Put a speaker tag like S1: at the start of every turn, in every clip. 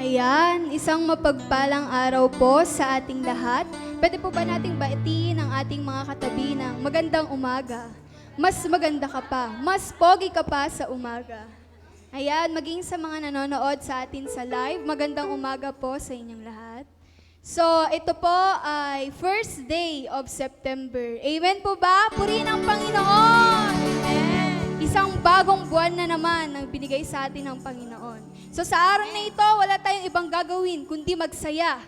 S1: Ayan, isang mapagpalang araw po sa ating lahat. Pwede po ba nating baitiin ang ating mga katabi ng magandang umaga? Mas maganda ka pa, mas pogi ka pa sa umaga. Ayan, maging sa mga nanonood sa atin sa live, magandang umaga po sa inyong lahat. So, ito po ay first day of September. Amen po ba? Purihin ang Panginoon! Amen! Isang bagong buwan na naman ang binigay sa atin ng Panginoon. So sa araw na ito, wala tayong ibang gagawin kundi magsaya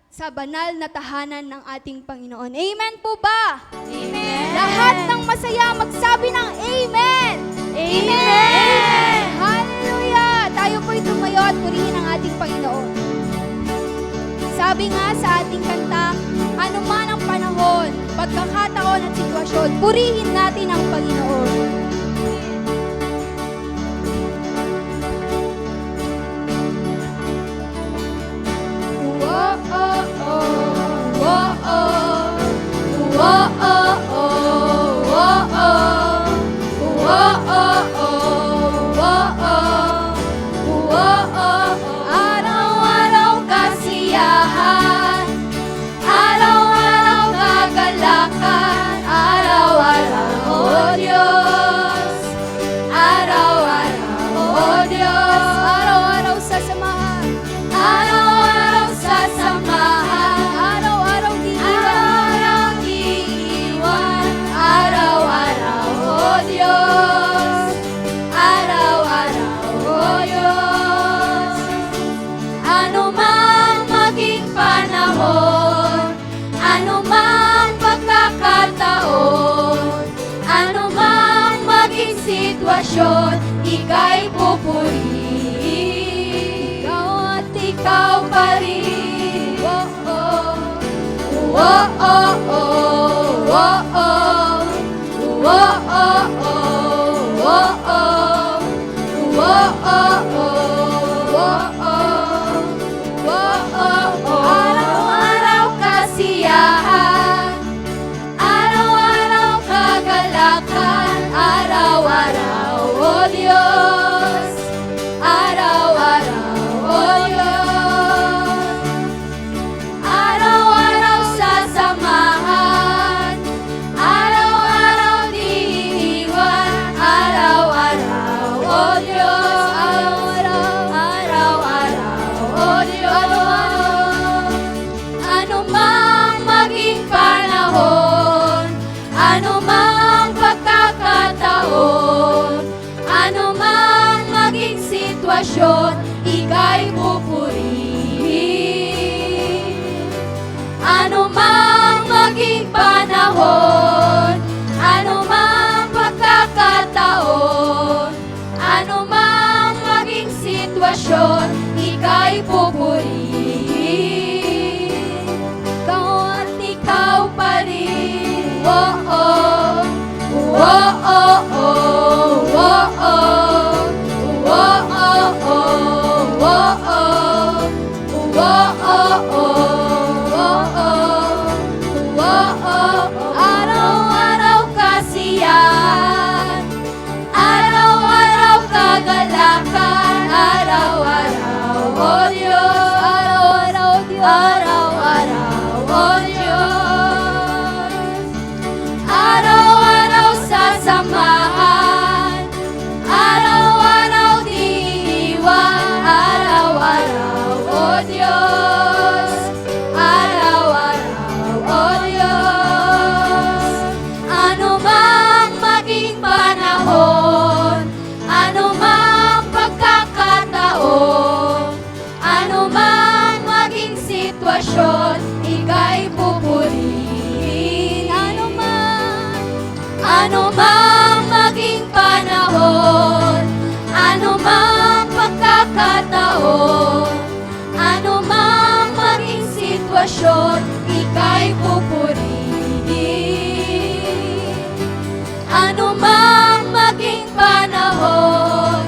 S1: sa banal na tahanan ng ating Panginoon. Amen po ba?
S2: Amen!
S1: Lahat ng masaya magsabi ng Amen!
S2: Amen!
S1: Hallelujah! Tayo po'y tumayo at purihin ang ating Panginoon. Sabi nga sa ating kanta, anuman ang panahon, pagkakataon at sitwasyon, purihin natin ang Panginoon.
S2: Araw-araw kasiyahan, araw-araw kagalakan, araw-araw, oh Diyos, araw-araw, oh Diyos,
S1: Araw-araw sasamahan,
S2: araw-araw sasamahan,
S1: araw-araw
S2: araw-araw iiwan, araw-araw, oh Diyos, araw-araw, oh Diyos. Ano man maging panahon, ano man pagkakataon, ano man maging sitwasyon, ika'y pupurihin. Ikaw at ikaw pa rin. Oh, oh. Oh, oh, oh. Oh, oh. Oh, oh, oh. Oh, oh. Oh, oh, oh. Araw-araw kasiyahan, araw-araw kagalakan, araw-araw, oh Diyos, araw-araw, oh Diyos. Araw-araw sasamahan, araw-araw di iiwan, araw-araw, oh Diyos, araw-araw, oh Diyos. Ano mang maging panahon, ano mang pagkakataon, ano mang maging sitwasyon, ika'y pupurihin. Ano mang maging panahon, ano mang pagkakataon, ano mang maging sitwasyon, ika'y pupurihin. Ikaw at ikaw pa rin. Oh, oh. Oh, oh, oh. Oh, oh. Oh, oh, oh. Oh, oh. Oh, oh, oh. Araw-araw kasiyahan, araw-araw kagalakan, araw-araw, oh Diyos, araw-araw, Diyos, araw-araw, oh Diyos. Araw-araw sasamahan, araw-araw di iwan, araw-araw, oh Diyos, araw-araw, oh Diyos. Ano mang maging panahon, ano mang pagkakataon, ano mang maging sitwasyon, ika'y pupurihin. Ano mang maging panahon, ano mang pagkakataon, ano mang maging sitwasyon, ika'y pupurihin. Ano mang maging panahon,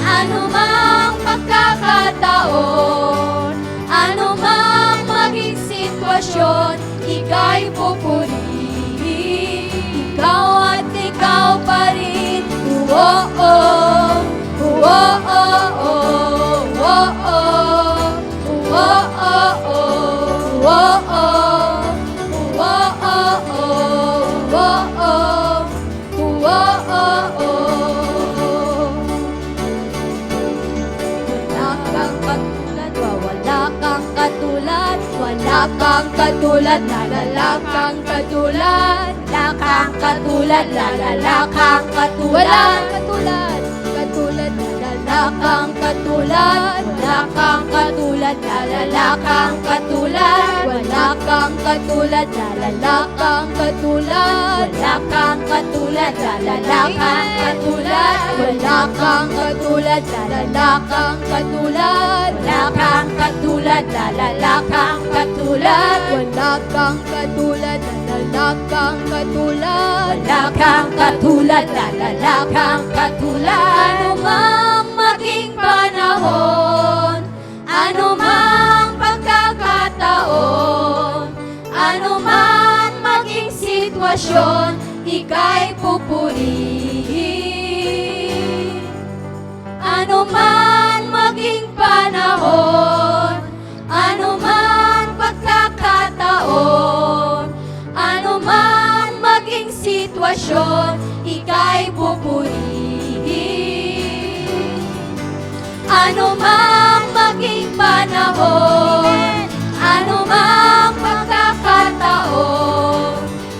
S2: ano mang pagkakataon, ano mang maging sitwasyon, ika'y pupurihin. Ikaw at ikaw pa rin. Oh, oh. Oh, oh, oh. Oh, oh. katulad, wala kang katulad, wala kang katulad, wala kang katulad,
S1: Katulad,
S2: wala kang katulad, wala kang katulad, wala kang katulad, wala kang katulad, wala kang katulad, wala kang katulad, wala kang katulad, wala kang katulad, wala kang katulad, wala kang katulad, wala kang katulad,
S1: wala kang katulad, wala kang katulad.
S2: wala kang katulad, wala kang katulad. Ano mang maging panahon, ano mang pagkakataon, ano man maging sitwasyon, ika'y pupurihin. Ano man maging panahon, ano man pagkakataon, ano man maging sitwasyon, ika'y pupurihin. Ano mang maging panahon, ano mang pagkakataon,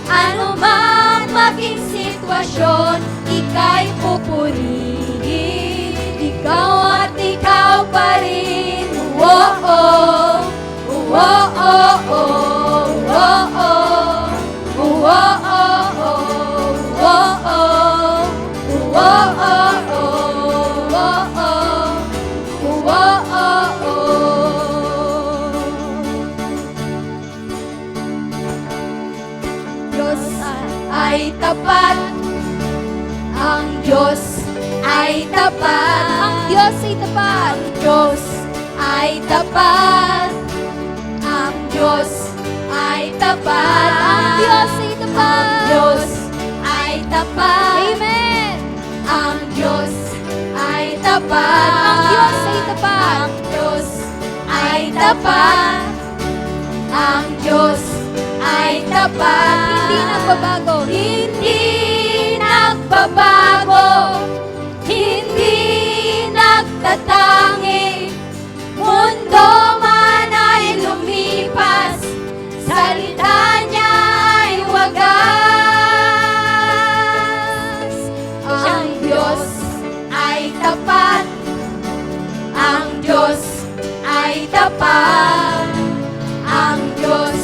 S2: ano man maging sitwasyon, ika'y pupurihin. Ikaw at ikaw pa rin. Oh-oh, oh-oh, oh-oh, Diyos ay tapat, ang Diyos ay tapat,
S1: Ang Diyos ay tapat.
S2: ang Diyos ay tapat, ang Diyos ay tapat,
S1: Ang Diyos ay
S2: ang
S1: tapat.
S2: Diyos ay tapat,
S1: Amen.
S2: ang Diyos ay tapat,
S1: Ang Diyos ay tapat.
S2: ang Diyos ay tapat, ang Diyos ay tapat,
S1: Hindi nagbabago.
S2: hindi nagbabago, hindi nagtatangi, mundo man ay lumipas, salita niya ay wagas. Ang Diyos ay tapat, ang Diyos ay tapat, ang Diyos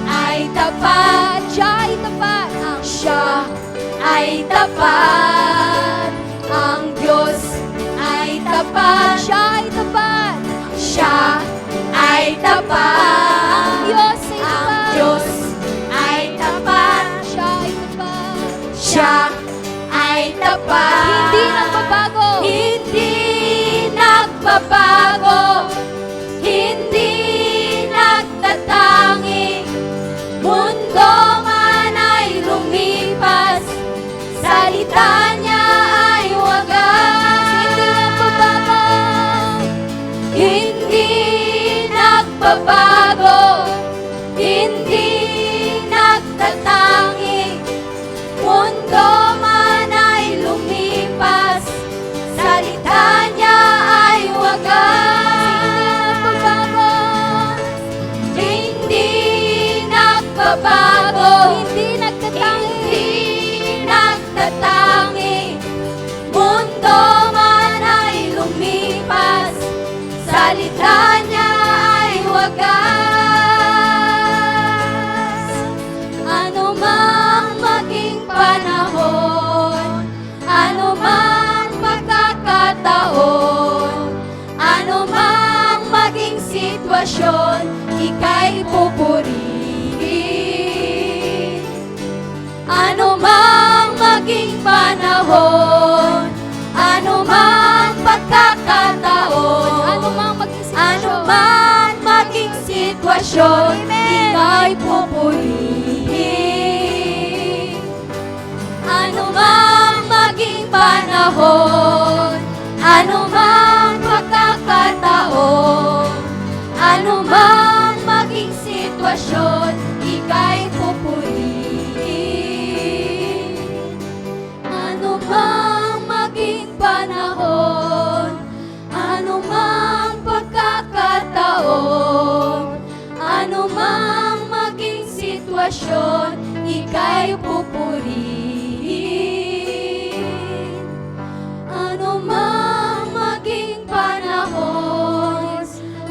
S2: ay tapat,
S1: Siya ay tapat.
S2: siya ay tapat, ang Diyos ay tapat,
S1: Siya ay tapat.
S2: siya ay tapat,
S1: Ang Diyos ay
S2: ang
S1: tapat.
S2: Diyos ay tapat,
S1: Siya ay tapat.
S2: siya ay tapat,
S1: Hindi nagbabago.
S2: hindi nagbabago, hindi nagtatangi, mundo man ay lumipas, salita niya ay wagas.
S1: Hindi nagbabago.
S2: Hindi nagbabago, hindi nagtatangi, mundo man ay lumipas, salita niya ay wagas. Hindi nagbabago,
S1: Hindi nagtatangi.
S2: hindi nagtatangi, mundo man ay lumipas, salita niya ay wagas. Ano mang maging panahon, ano man pagkakataon, ano mang maging sitwasyon, ika'y pupurihin. Ano mang maging panahon, ano mang pagkakataon,
S1: Ano mang maging
S2: ano
S1: sitwasyon.
S2: man maging sitwasyon,
S1: Amen.
S2: ika'y pupurihin. Ano mang maging panahon, ano mang pagkakataon, ano mang maging sitwasyon, ika'y pupurihin. Ano mang maging panahon, ano mang pagkakataon, ano mang maging sitwasyon, ika'y pupurihin. Ano mang maging panahon,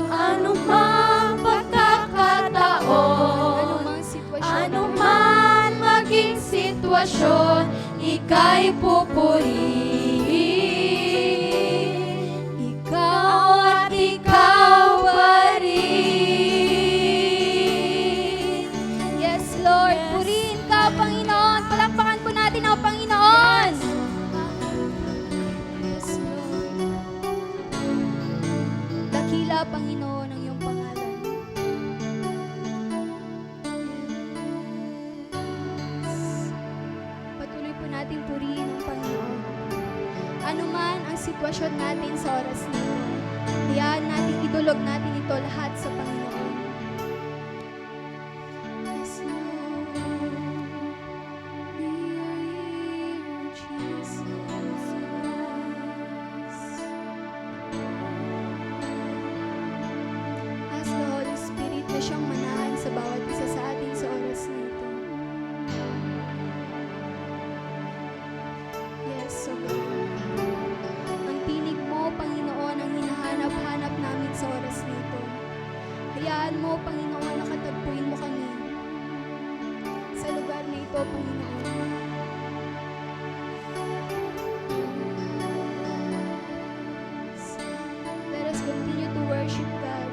S2: ano mang pagkakataon, ano man maging sitwasyon, ika'y pupurihin. Ikaw at ikaw pa rin.
S1: Yes, Lord. Purihin ka, Panginoon. Palakpakan po natin ang Panginoon. Yes, Lord. Dakila, Panginoon, ang iyong pangalan. Yes. Patuloy po natin purihin ang Panginoon. Ano man ang sitwasyon natin sa oras nito, hayaan natin, idulog natin ito lahat sa Panginoon. Yes, Lord. We are here, Jesus. Ask the Holy Spirit na siyang manahan sa bawat isa sa atin sa oras na ito. Yes, so God. Ang tinig mo, Panginoon, ang hinahanap-hanap namin sa oras na ito. Hayaan mo, Panginoon, na katagpuin mo kami sa lugar na ito, Panginoon. Let us continue to worship God.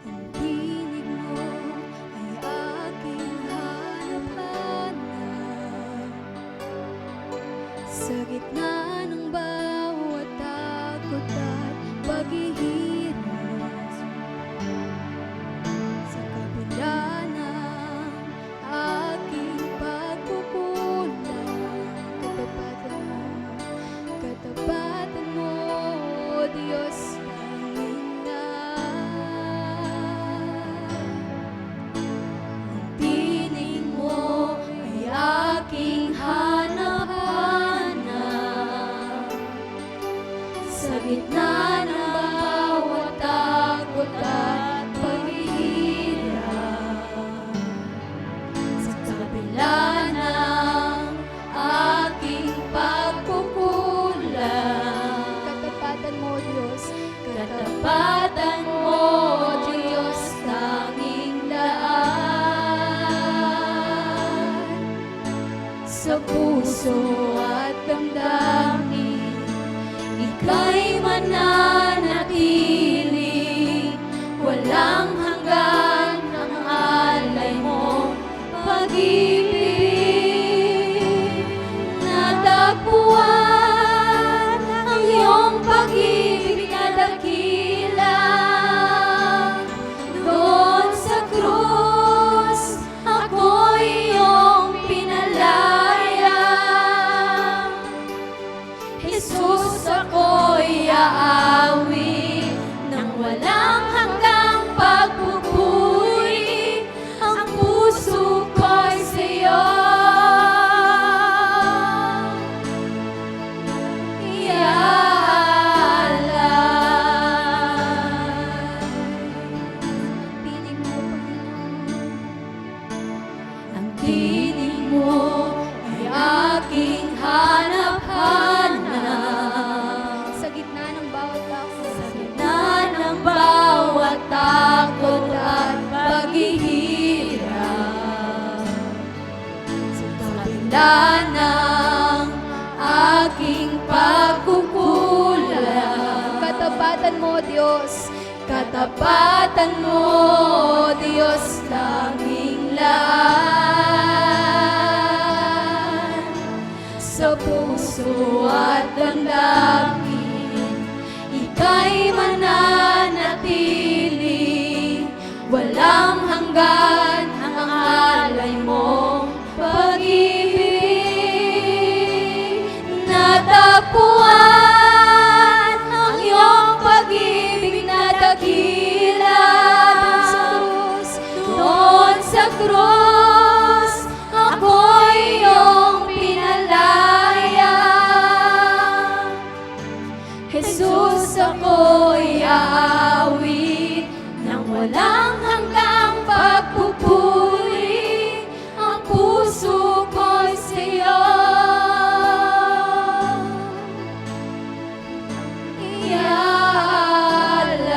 S1: Ang tinig mo ay aking hanap-hanap sa gitna ng bawat takot at paghihirap. Sa kabila ng aking pagkukulang, katapatan mo, O Diyos tanging ang tinig mo ay aking hanap-hanap sa gitna ng bawat takot at paghihirap. Sa kabila ng aking pagkukulang, katapatan mo, Diyos, katapatan mo, Diyos, tanging daan sa puso at damdamin. Ika'y mananatili, walang hanggan ang alay mo, pag-ibig. Natagpuan ang iyong pag-ibig na dakila. Doon sa krus, ako'y iyong pinalaya. Jesus, ako'y aawi ng walang hanggang pagpupuri. Ang puso ko'y sa'yo iaalay. Ang tinig mo ay aking hanap-hanap sa gitna ng bawat takot, sa gitna ng bawat takot at paghihirap. Sa kabila ng aking pagkukulang, katapatan mo, Diyos, katapatan mo, Diyos, tanging laan sa puso at damdamin. Ika'y mananatili, walang hanggan ang alay mo, pag-ibig. Natagpuan ang iyong pag-ibig na dakila. Doon sa krus, ako'y iyong pinalaya.
S2: aawit ng walang hanggang pagpupuri. Ang puso ko'y sa'yo iaalay.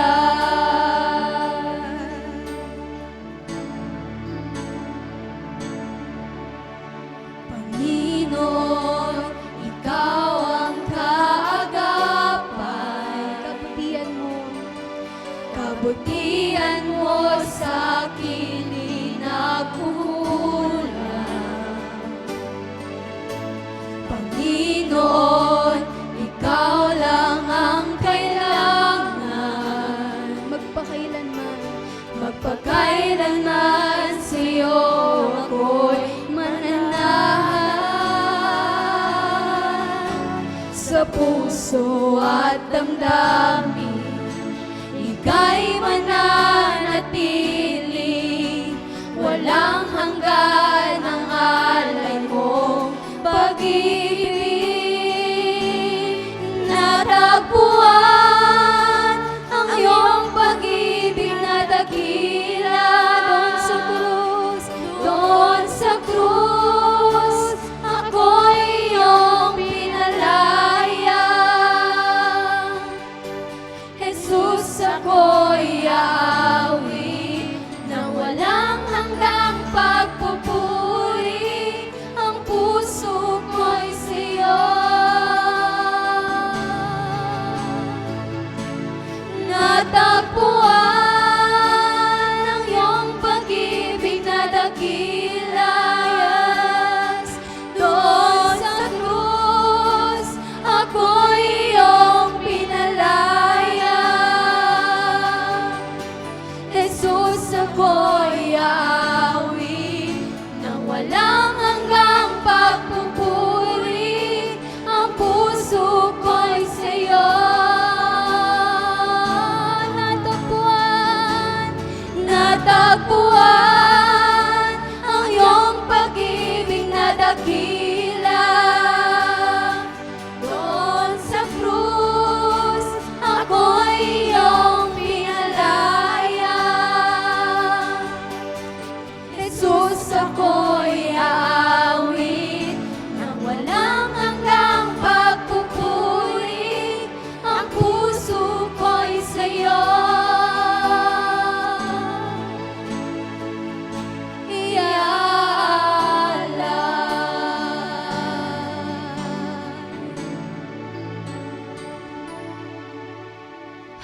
S2: Panginoon, ikaw ang kaagapay. Kabutihan mo sa akin nagkukulang. Panginoon, ikaw lang ang kailangan. Magpakailanman sa'yo ako'y mananahan. Sa puso at damdamin ika'y mananatili, walang hanggan ang alay mong pag-ibig. Natagpuan ang iyong pag-ibig na dakila doon sa krus, ako'y iyong pinalaya. Jesus, ako'y aawit ng walang hanggang pagpupuri. Ang puso ko'y sa'yo natagpuan ang iyong pag-ibig na dakilas. Doon sa krus, ako'y iyong pinalaya. Jesus, ako'y aawit ng walang hanggang pagpupuri. Ang puso ko'y sa'yo natagpuan ang iyong pag-ibig na dakila. Doon sa krus, ako'y iyong pinalaya. Jesus, ako'y aawit ng walang hanggang pagpupuri. Ang puso ko'y sa'yo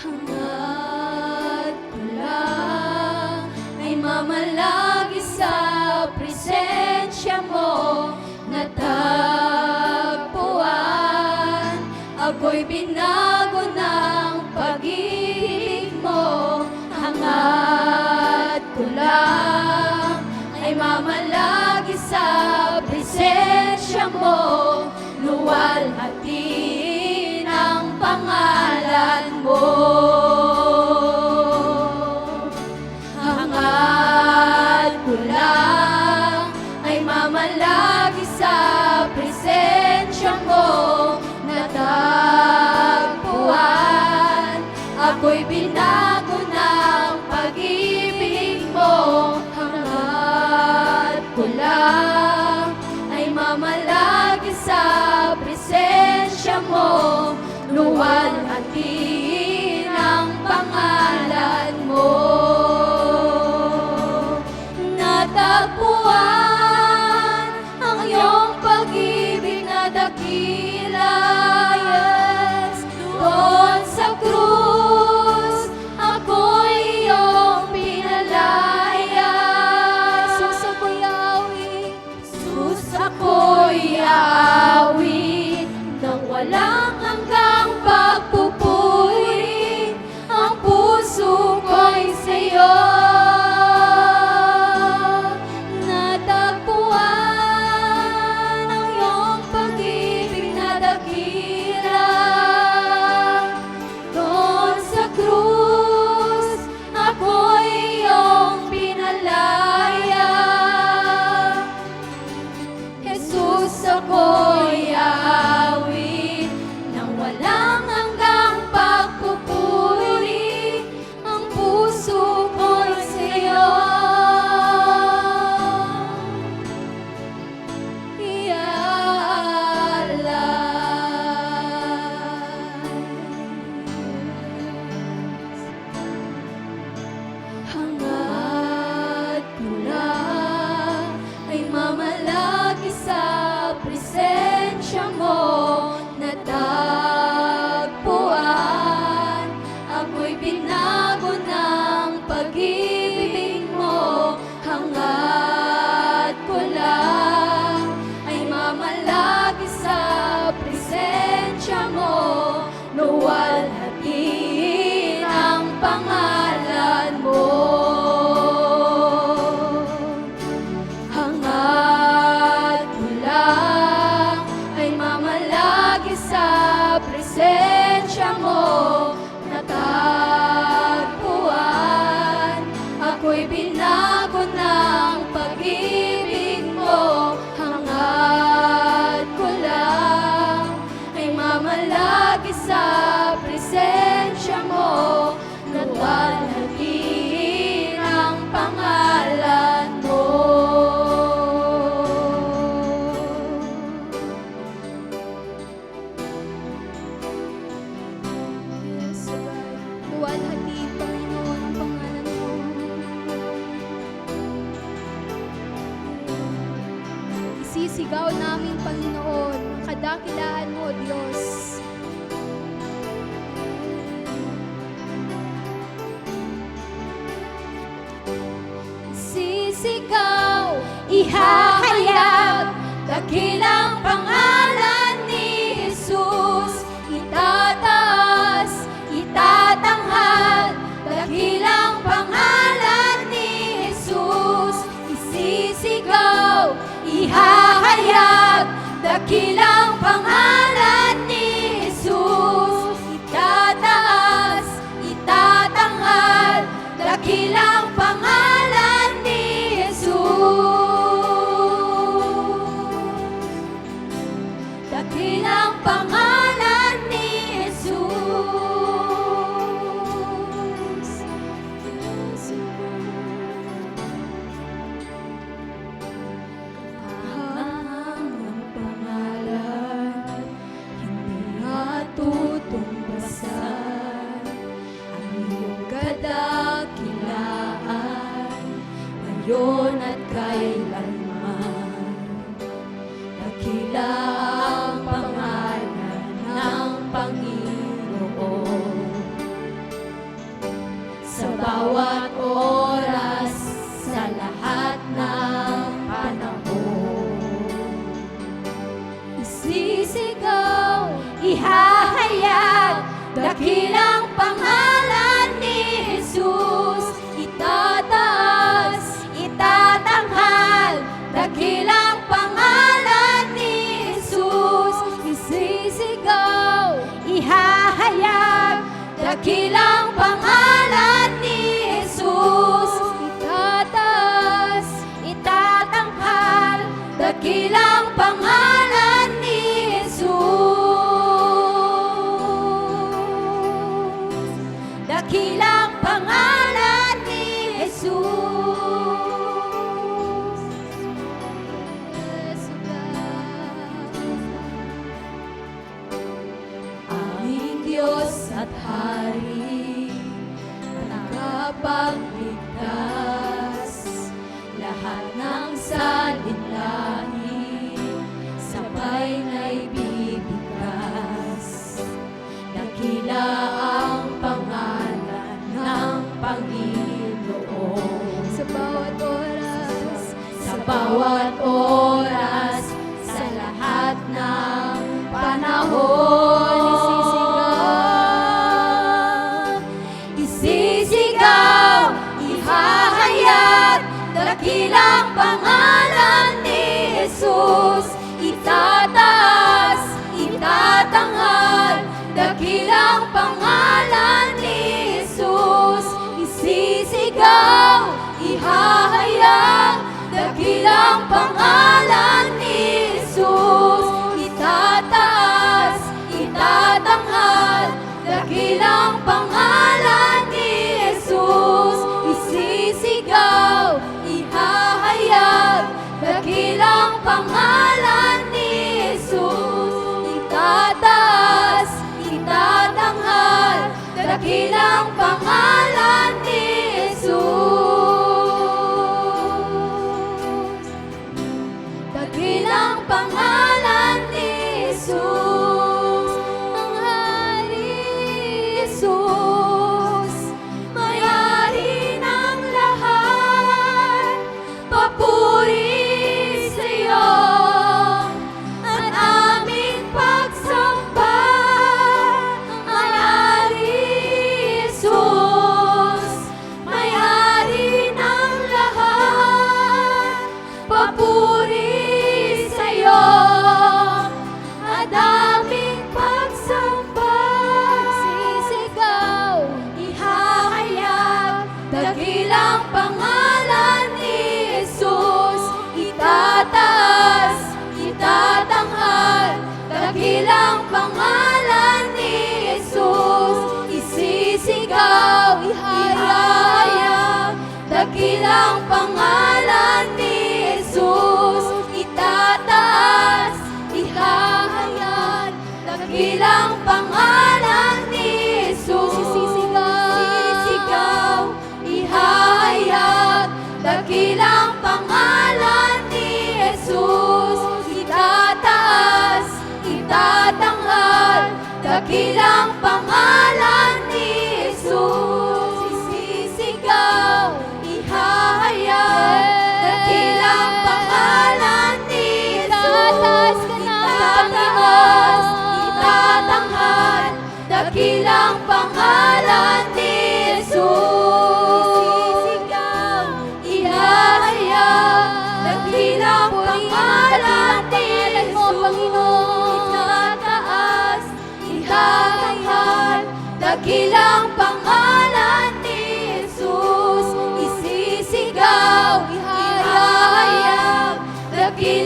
S2: hangad ko lang ay mamalagi sa presensya mo. Natagpuan ako'y binago ng pag-ibig mo. Hangad ko lang ay mamalagi sa presensya mo. Luwalhatiin ang pangalan mo. Hangad
S1: Isisigaw namin, Panginoon, ang kadakilaan mo, Diyos.
S2: Sisigaw, ihahayag, dakilang pangalan ni Jesus. Itataas, itatanghal, dakilang pangalan ni Jesus. Isisigaw, ihahayag, dakilang pangalan ni Jesus. Itataas, itatanghal, dakilang pangalan ni Jesus. Dakilang pangalan ni Jesus. Ang pangalan, hindi matutumbasan. Ang iyong kadakilaan, ngayon at kailanman. Dakila ang pangalan ng Panginoon. Sa bawat oras, sa lahat ng panahon. Isisigaw, ihahayag, dakilang pangalan ni Jesus. Itataas, itatanghal, dakilang pangalan ni Jesus. Isisigaw, ihahayag, dakilang pangalan ni Jesus. Itataas, itatanghal, dakilang pangalan ni Jesus. Dakilang pangalan ni Jesus. Aming Diyos at Hari, nakapagligtas, lahat ng salinlahi, sabay na'y bibigkas. Dakila ang pangalan ng Panginoon.
S1: Sa bawat oras,
S2: Sa bawat oras, sa lahat ng panahon, isisigaw, ihahayag, dakilang pangalan ni Jesus. Itataas, itatanghal, dakilang pangalan ni Jesus. Isisigaw, ihahayag, dakilang pangalan ni Jesus. Itataas, itatanghal, dakilang pangalan ni Jesus. Isisigaw, ihahayag, dakilang pangalan ni Jesus. Itataas, itatanghal, dakilang pangalan ni Jesus. Dakilang pangalan ni Jesus. Ang Hari Jesus, may-ari ng lahat, papuri sa'yo at aming pagsamba. Ang Hari Jesus, may-ari ng lahat, papuri sa'yo at aming pagsamba. Sisigaw, ihahayag, dakilang pangalan ni Jesus. Itataas, itatanghal, dakilang pangalan ni Jesus. Isisigaw, ihahayag, dakilang pangalan ni Jesus. Itataas, ihahayag, dakilang pangalan ni Jesus. Sisigaw, ihahayag, dakilang pangalan ni Jesus.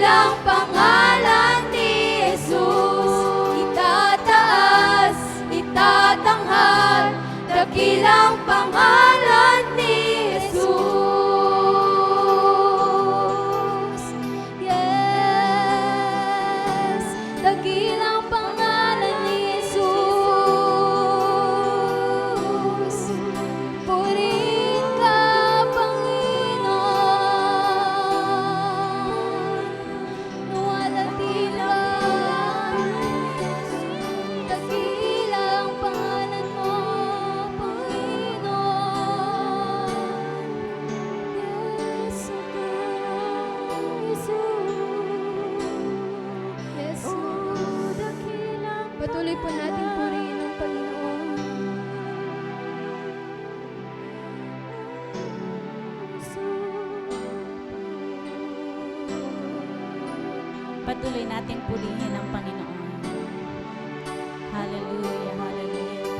S2: dakilang pangalan ni Jesus. Itataas, itatanghal, dakilang pangalan ni Jesus. Yes, dakilang pangalan ni Jesus. Purihin ka, Panginoon. Nawalatilan, dakilang pangalan mo, Panginoon. Yes, O God, Jesus.
S1: Yes, Lord.
S2: Dakilang
S1: Patuloy po natin purihin ang Panginoon.
S3: Patuloy nating purihin ang Panginoon. Hallelujah, hallelujah.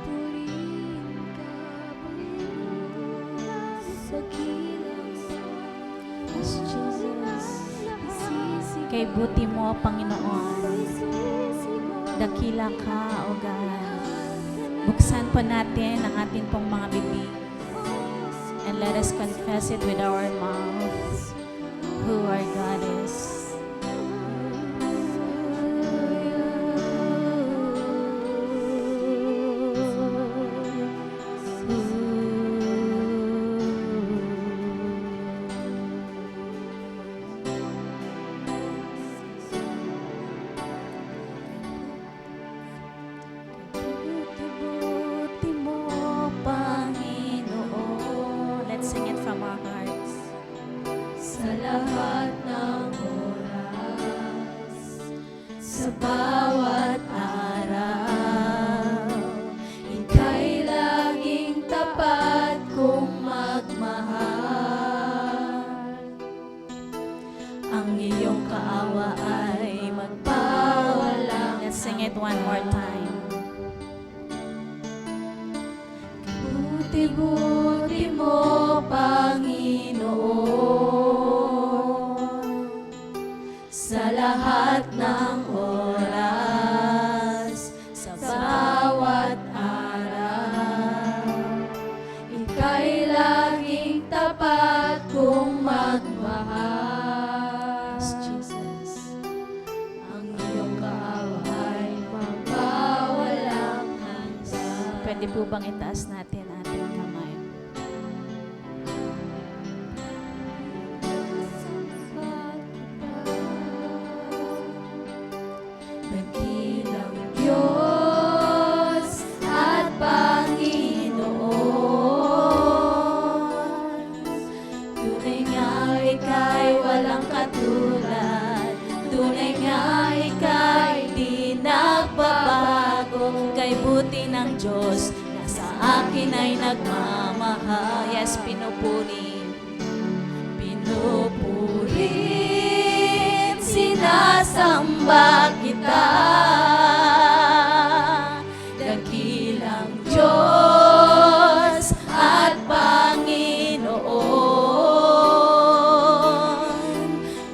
S2: Purihin ka, Panginoon, dakilang
S3: Yes, Jesus.
S2: isisi
S3: Kay buti mo, Panginoon.
S2: isisi mo.
S3: Dakila ka, O God. Buksan po natin ang ating pong mga bibig. And let us confess it with our mouth who our God is. Buti mo, Panginoon. Let's sing it from our hearts.
S2: Sa lahat ng oras, sa bawat araw, ika'y laging tapat kong magmahal. Ang iyong kaawa ay magpawalang.
S3: Let's sing it one more time.
S2: Buti-buti mo, Panginoon, sa lahat ng oras, sa bawat araw, ika'y laging tapat kong magmahal.
S3: Yes, Jesus.
S2: Ang iyong kaawa ay magpawalang hanggan.
S3: Pwede po bang itaas natin ating kamay?
S2: Dakilang Diyos at Panginoon, tunay nga ika'y walang katulad, tunay nga ika'y di nagbabago.
S3: Kay buti ng Diyos na sa akin ay nagmamahal. Yes, pinupuri.
S2: Pinupurit, sinasamba kita, dakilang Diyos at Panginoon.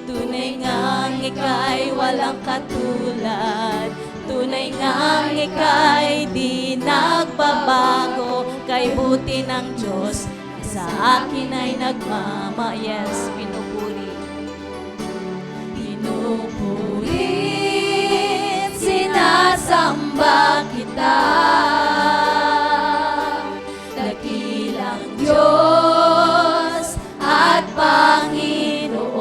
S2: Tunay ngang ika'y walang katulad, tunay ngang ika'y di nagbabago. Kay buti ng Diyos sa akin ay nagmama. Yes, pinupuri. Pinupurit, sinasamba kita, dakilang Diyos at Panginoon.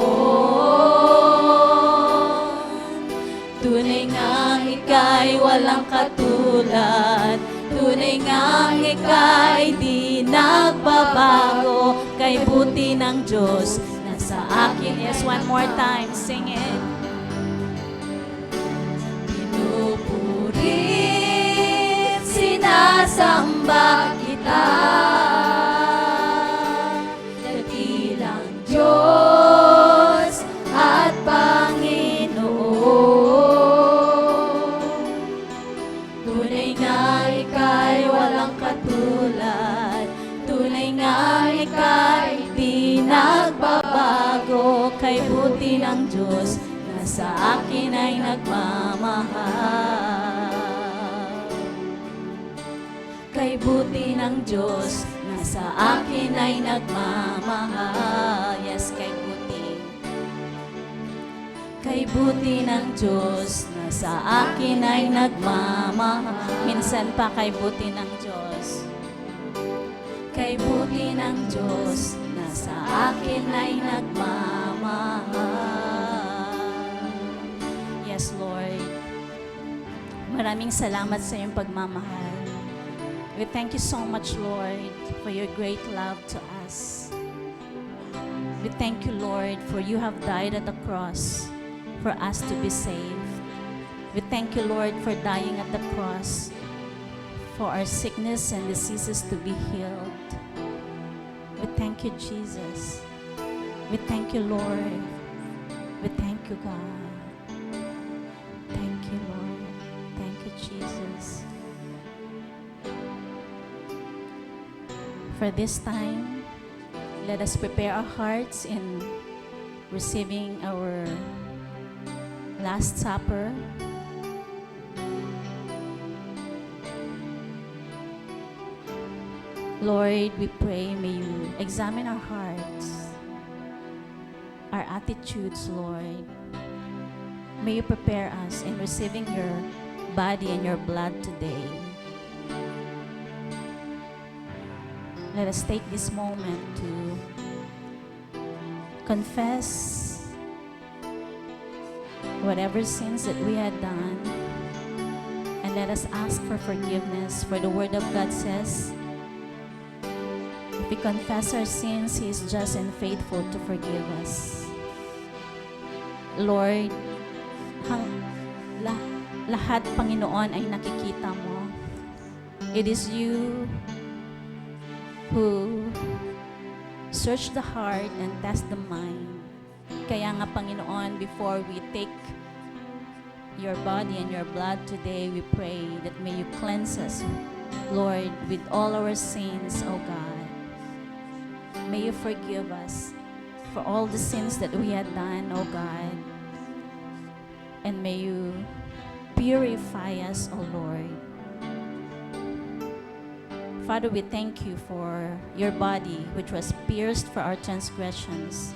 S2: Tunay nga ika'y walang katulad, tunay nga ika'y di nagbabago. Kay buti ng Diyos na sa akin.
S3: Yes, one more time. Sing it.
S2: Pinupurit, sinasamba kita, dakilang Diyos at Panginoon. Tunay
S3: na sa akin ay nagmamahal. Kay buti ng Diyos na sa akin ay nagmamahal. Yes, kay buti. Kay buti ng Diyos na sa akin ay nagmamahal. Minsan pa kay buti ng Diyos. Kay buti ng Diyos na sa akin ay nagmamahal. Yes, Lord. Maraming salamat sa iyong pagmamahal. We thank you so much, Lord, for your great love to us. We thank you, Lord, for you have died at the cross for us to be saved. We thank you, Lord, for dying at the cross for our sickness and diseases to be healed. We thank you, Jesus. We thank you, Lord. We thank you, God. Thank you, Lord. Thank you, Jesus. For this time, let us prepare our hearts in receiving our Last Supper. Lord, we pray, may you examine our hearts, our attitudes, Lord. May you prepare us in receiving your body and your blood today. Let us take this moment to confess whatever sins that we had done, and let us ask for forgiveness. For the Word of God says, if we confess our sins, He is just and faithful to forgive us. Lord, lahat, Panginoon, ay nakikita mo. It is you who search the heart and test the mind. Kaya nga, Panginoon, before we take your body and your blood today, we pray that may you cleanse us, Lord, with all our sins, O God. May you forgive us for all the sins that we had done, O God. And may you purify us, O Lord. Father, we thank you for your body, which was pierced for our transgressions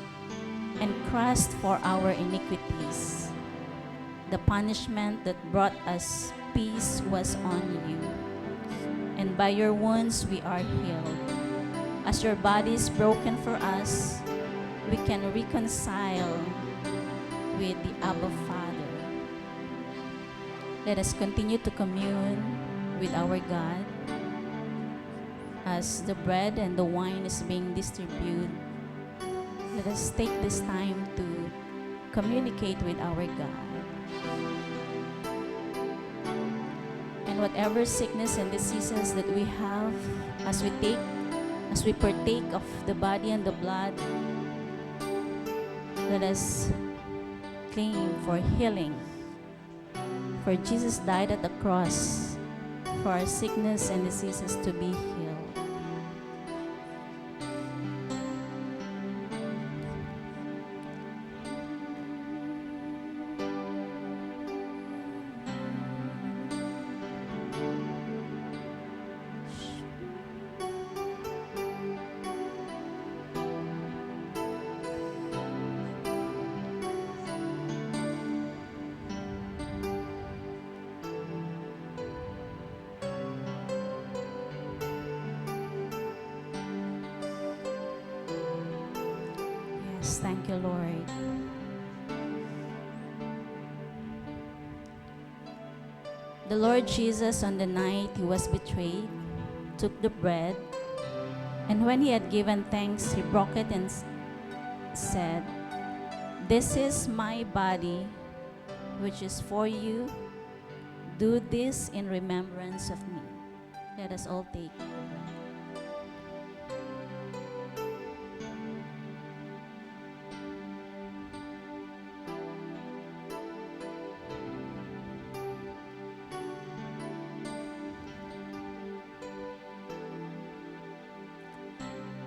S3: and crushed for our iniquities. The punishment that brought us peace was on you, and by your wounds we are healed. As your body is broken for us, we can reconcile with the Abba Father. Let us continue to commune with our God as the bread and the wine is being distributed. Let us take this time to communicate with our God. And whatever sickness and diseases that we have, as we partake of the body and the blood, let us claim for healing. For Jesus died at the cross for our sickness and diseases to be healed. Yes, thank you, Lord. The Lord Jesus, on the night he was betrayed, took the bread, and when he had given thanks, he broke it and said, "This is my body, which is for you. Do this in remembrance of me." Let us all take.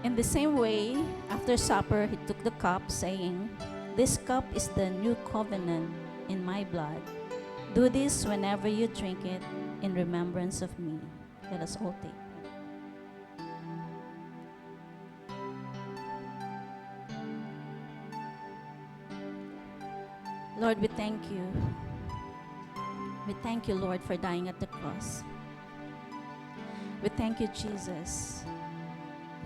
S3: In the same way, after supper, he took the cup, saying, This cup is the new covenant in my blood. Do this whenever you drink it in remembrance of me. Let us all take. Lord, we thank you. We thank you, Lord, for dying at the cross. We thank you, Jesus,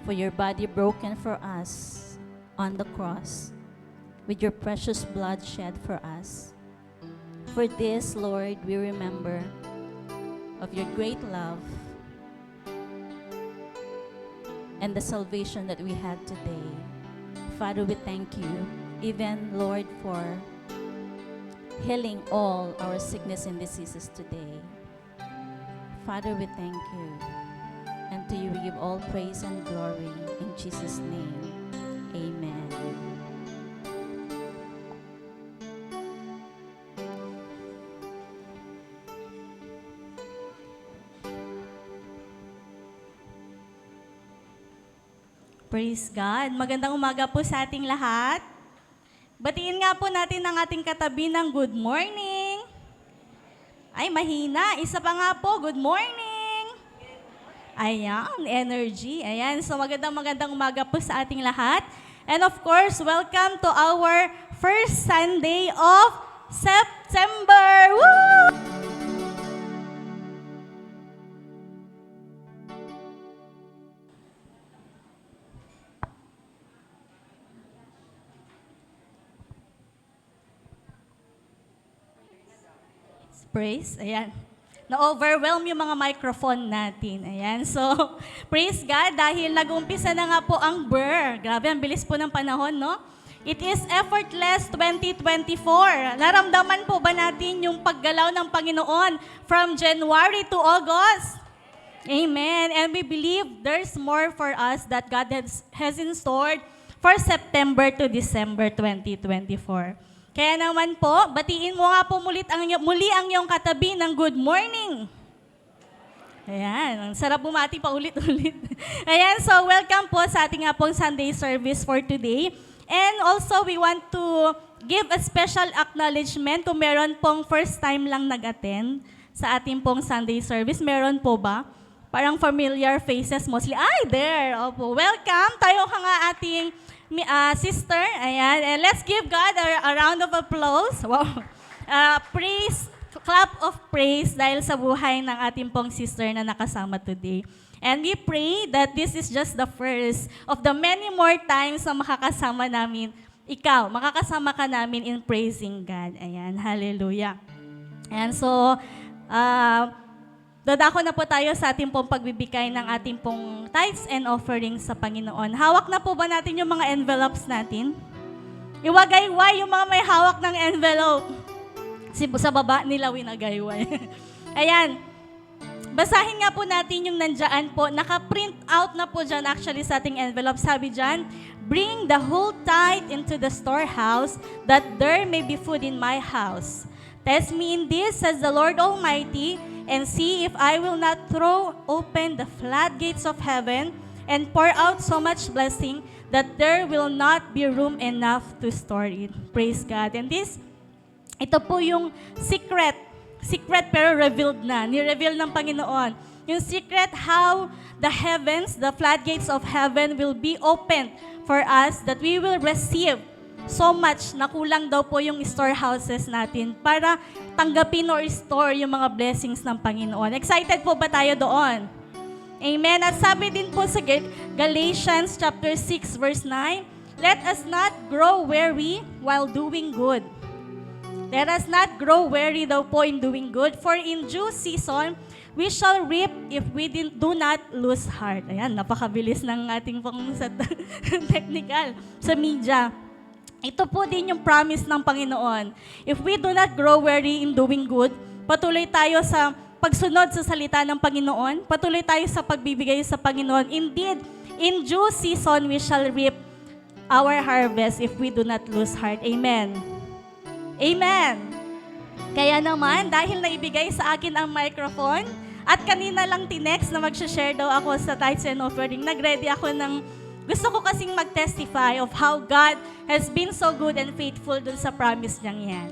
S3: for your body broken for us on the cross, with your precious blood shed for us. For this, Lord, we remember of your great love and the salvation that we had today. Father, we thank you, even, Lord, for healing all our sickness and diseases today. Father, we thank you. And to you we give all praise and glory. In Jesus' name, amen.
S4: Praise God. Magandang umaga po sa ating lahat. Batiin nga po natin ang ating katabi ng good morning. Ay, mahina. Isa pa nga po, good morning. Ayan, energy. Ayan, so magandang umaga po sa ating lahat. And of course, welcome to our first Sunday of September. Woo! Praise, ayan. Na-overwhelm yung mga microphone natin. Ayan, so, praise God, dahil nag-umpisa na nga po ang BER. Grabe, ang bilis po ng panahon, no? It is Effortless 2024. Naramdaman po ba natin yung paggalaw ng Panginoon from January to August? Amen. And we believe there's more for us that God has in store for September to December 2024. Kaya naman po, batiin mo nga po muli ang iyong katabi ng good morning. Ayan, ang sarap bumati pa ulit-ulit. Ayan, so welcome po sa ating nga pong Sunday service for today. And also, we want to give a special acknowledgement kung meron pong first time lang nag-attend sa ating pong Sunday service. Meron po ba? Parang familiar faces mostly. Ay, there! Opo. Welcome! Tayo ka nga ating sister, ayan, and let's give God a round of applause. Wow. Praise, clap of praise dahil sa buhay ng ating pong sister na nakasama today. And we pray that this is just the first of the many more times na makakasama ka namin in praising God. Ayan, hallelujah. And so, dadako na po tayo sa ating pong pagbibigay ng ating pong tithes and offerings sa Panginoon. Hawak na po ba natin yung mga envelopes natin? Iwagayway yung mga may hawak ng envelope. Sa baba nila winagayway. Ayan. Basahin nga po natin yung nandyan po. Naka-print out na po dyan actually sa ating envelope. Sabi dyan, bring the whole tithe into the storehouse that there may be food in my house. Test me in this, says the Lord Almighty, and see if I will not throw open the floodgates of heaven and pour out so much blessing that there will not be room enough to store it. Praise God. And ito po yung secret pero revealed na. Ni-reveal ng Panginoon. Yung secret how the heavens, the floodgates of heaven will be opened for us that we will receive so much na kulang daw po yung storehouses natin para tanggapin or store yung mga blessings ng Panginoon. Excited po ba tayo doon? Amen. At sabi din po sa Galatians chapter 6 verse 9, let us not grow weary while doing good. Let us not grow weary daw po in doing good, for in due season, we shall reap if we do not lose heart. Ayan, napakabilis ng ating pong technical sa media. Ito po din yung promise ng Panginoon. If we do not grow weary in doing good, patuloy tayo sa pagsunod sa salita ng Panginoon, patuloy tayo sa pagbibigay sa Panginoon. Indeed, in due season, we shall reap our harvest if we do not lose heart. Amen. Amen. Kaya naman, dahil naibigay sa akin ang microphone, at kanina lang tinext na mag-share daw ako sa tithes and offering, nag-ready ako ng gusto ko kasing mag-testify of how God has been so good and faithful dun sa promise niyang yan.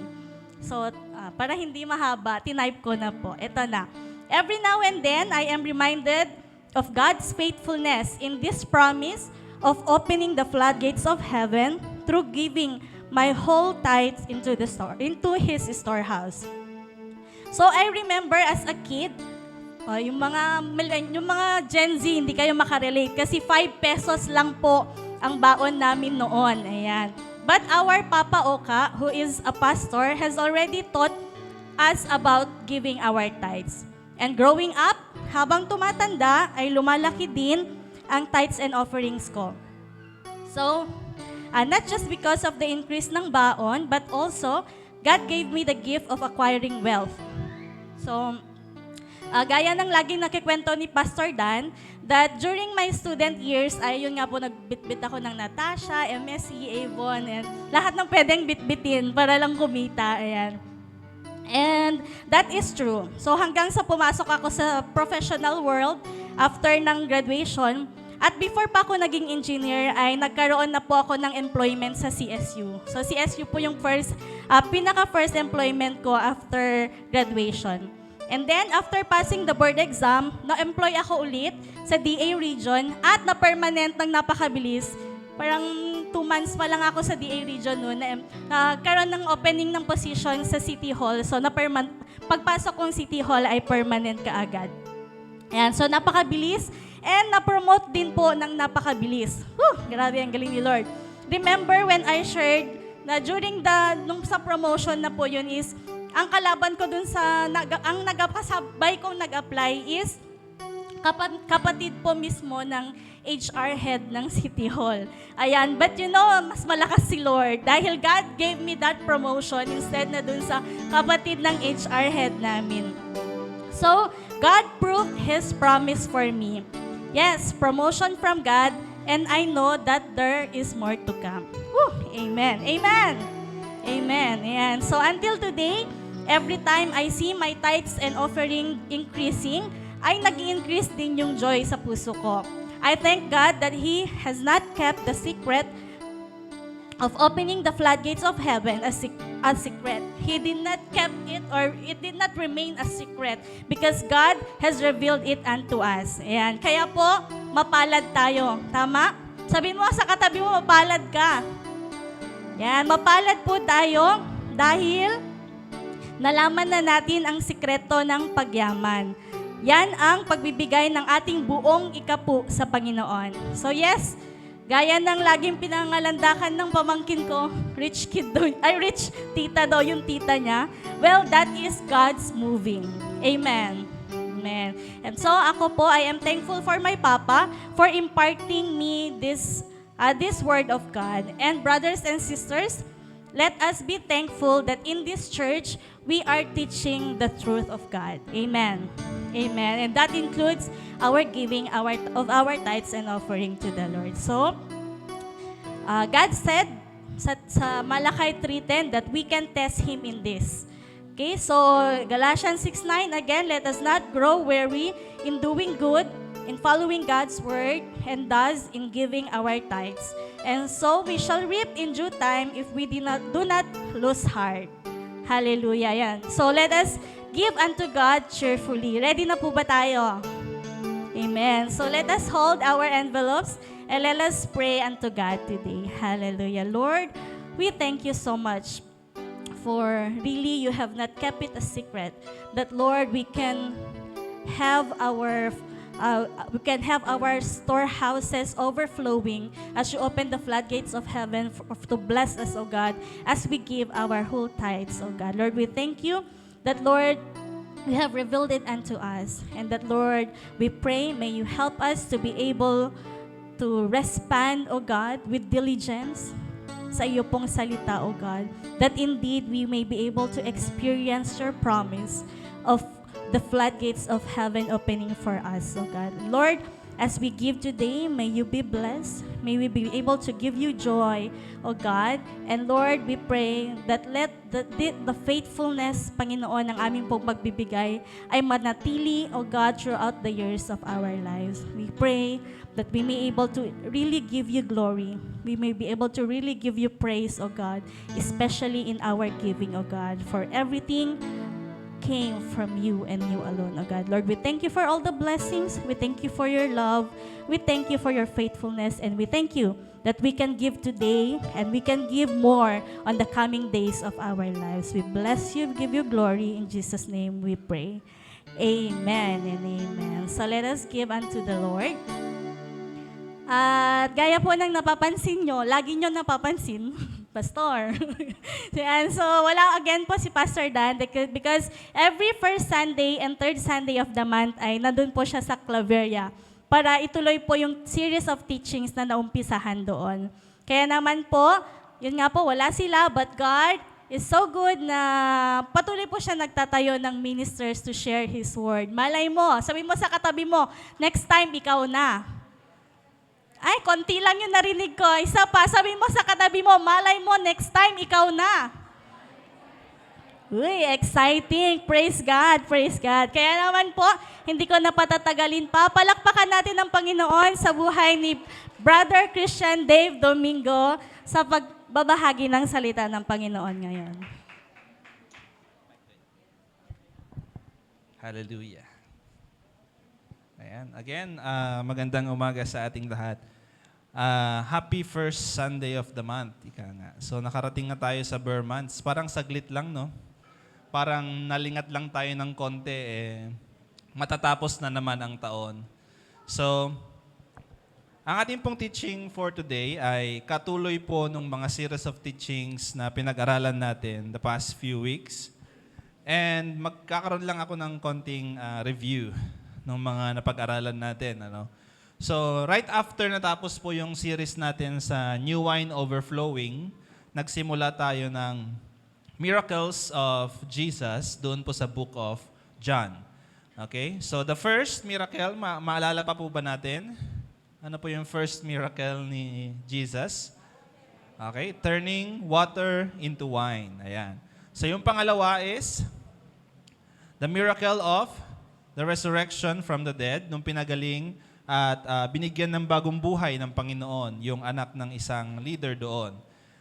S4: So, para hindi mahaba, tinype ko na po. Ito na. Every now and then, I am reminded of God's faithfulness in this promise of opening the floodgates of heaven through giving my whole tithes into His storehouse. So I remember as a kid, yung mga Gen Z, hindi kayo makarelate kasi 5 pesos lang po ang baon namin noon. Ayan. But our Papa Oka, who is a pastor, has already taught us about giving our tithes. And growing up, habang tumatanda, ay lumalaki din ang tithes and offerings ko. So, not just because of the increase ng baon, but also, God gave me the gift of acquiring wealth. So, gaya ng laging nakikwento ni Pastor Dan, that during my student years, ay yun nga po, nagbitbit ako ng Natasha, MSc, Avon, and lahat ng pwedeng bitbitin para lang kumita. Ayan. And that is true. So hanggang sa pumasok ako sa professional world after ng graduation, at before pa ako naging engineer, ay nagkaroon na po ako ng employment sa CSU. So CSU po yung pinaka-first employment ko after graduation. And then, after passing the board exam, na-employ ako ulit sa DA region at na-permanent ng napakabilis. Parang 2 months pa lang ako sa DA region noon, nagkaroon ng opening ng position sa City Hall. So, pagpasok kong City Hall ay permanent kaagad. Ayan, so napakabilis and na-promote din po ng napakabilis. Grabe, ang galing ni Lord. Remember when I shared na during nung sa promotion na po yun is, ang kalaban ko dun ang nagkasabay kong nag-apply is kapatid po mismo ng HR head ng City Hall. Ayan, but you know, mas malakas si Lord dahil God gave me that promotion instead na dun sa kapatid ng HR head namin. So, God proved His promise for me. Yes, promotion from God, and I know that there is more to come. Amen. Amen. Amen. Ayan. So, until today, every time I see my tithes and offering increasing, ay nag-increase din yung joy sa puso ko. I thank God that He has not kept the secret of opening the floodgates of heaven a secret. He did not kept it, or it did not remain a secret because God has revealed it unto us. Ayan. Kaya po, mapalad tayo. Tama? Sabihin mo sa katabi mo, mapalad ka. Yan, mapalad po tayo dahil nalaman na natin ang sikreto ng pagyaman. Yan ang pagbibigay ng ating buong ikapu sa Panginoon. So yes, gaya ng laging pinangalandakan ng pamangkin ko, rich tita daw yung tita niya. Well, that is God's moving. Amen. Amen. And so ako po, I am thankful for my Papa for imparting me this word of God. And brothers and sisters, let us be thankful that in this church, we are teaching the truth of God. Amen. Amen. And that includes our giving of our tithes and offering to the Lord. So, God said sa Malakay 3:10 that we can test Him in this. Okay, so Galatians 6:9, again, let us not grow weary in doing good, in following God's word, and thus in giving our tithes. And so we shall reap in due time if we do not lose heart. Hallelujah. Yan. So let us give unto God cheerfully. Ready na po ba tayo? Amen. So let us hold our envelopes and let us pray unto God today. Hallelujah. Lord, we thank you so much for really you have not kept it a secret that, Lord, we can have our storehouses overflowing as you open the floodgates of heaven to bless us, O God, as we give our whole tithes, O God. Lord, we thank you that, Lord, you have revealed it unto us. And that, Lord, we pray, may you help us to be able to respond, O God, with diligence sa iyo pong salita, O God, that indeed we may be able to experience your promise of the floodgates of heaven opening for us, O God. Lord, As we give today, may you be blessed. May we be able to give you joy, O God. And Lord, we pray that let the faithfulness, Panginoon, ng aming pong pagbibigay ay manatili, O God, throughout the years of our lives. We pray that we may able to really give you glory. We may be able to really give you praise, O God, especially in our giving, O God, for everything came from you and you alone, O God. Lord, we thank you for all the blessings. We thank you for your love. We thank you for your faithfulness. And we thank you that we can give today and we can give more on the coming days of our lives. We bless you, give you glory. In Jesus' name we pray. Amen and amen. So let us give unto the Lord. At gaya po ng napapansin nyo, lagi nyo napapansin, Pastor. Yan, so wala again po si Pastor Dan because every first Sunday and third Sunday of the month ay nandun po siya sa Claveria para ituloy po yung series of teachings na naumpisahan doon. Kaya naman po, yun nga po, wala sila, but God is so good na patuloy po siya nagtatayo ng ministers to share His Word. Malay mo, sabi mo sa katabi mo, next time ikaw na. Ay, konti lang yung narinig ko. Isa pa, sabi mo sa katabi mo, malay mo, next time, ikaw na. Uy, exciting. Praise God, praise God. Kaya naman po, hindi ko napatatagalin pa. Palakpakan natin ang Panginoon sa buhay ni Brother Christian Dave Domingo sa pagbabahagi ng salita ng Panginoon ngayon.
S5: Hallelujah. Ayan. Again, magandang umaga sa ating lahat. Happy first Sunday of the month. Ika nga. So nakarating na tayo sa Burr months. Parang saglit lang, no? Parang nalingat lang tayo ng konti, matatapos na naman ang taon. So, ang ating pong teaching for today ay katuloy po ng mga series of teachings na pinag-aralan natin the past few weeks. And magkakaroon lang ako ng konting review ng mga napag-aralan natin. So, right after natapos po yung series natin sa New Wine Overflowing, nagsimula tayo ng Miracles of Jesus doon po sa Book of John. Okay? So, the first miracle, maalala pa po ba natin? Ano po yung first miracle ni Jesus? Okay? Turning water into wine. Ayan. So, yung pangalawa is the miracle of the resurrection from the dead, nung pinagaling at binigyan ng bagong buhay ng Panginoon, yung anak ng isang leader doon.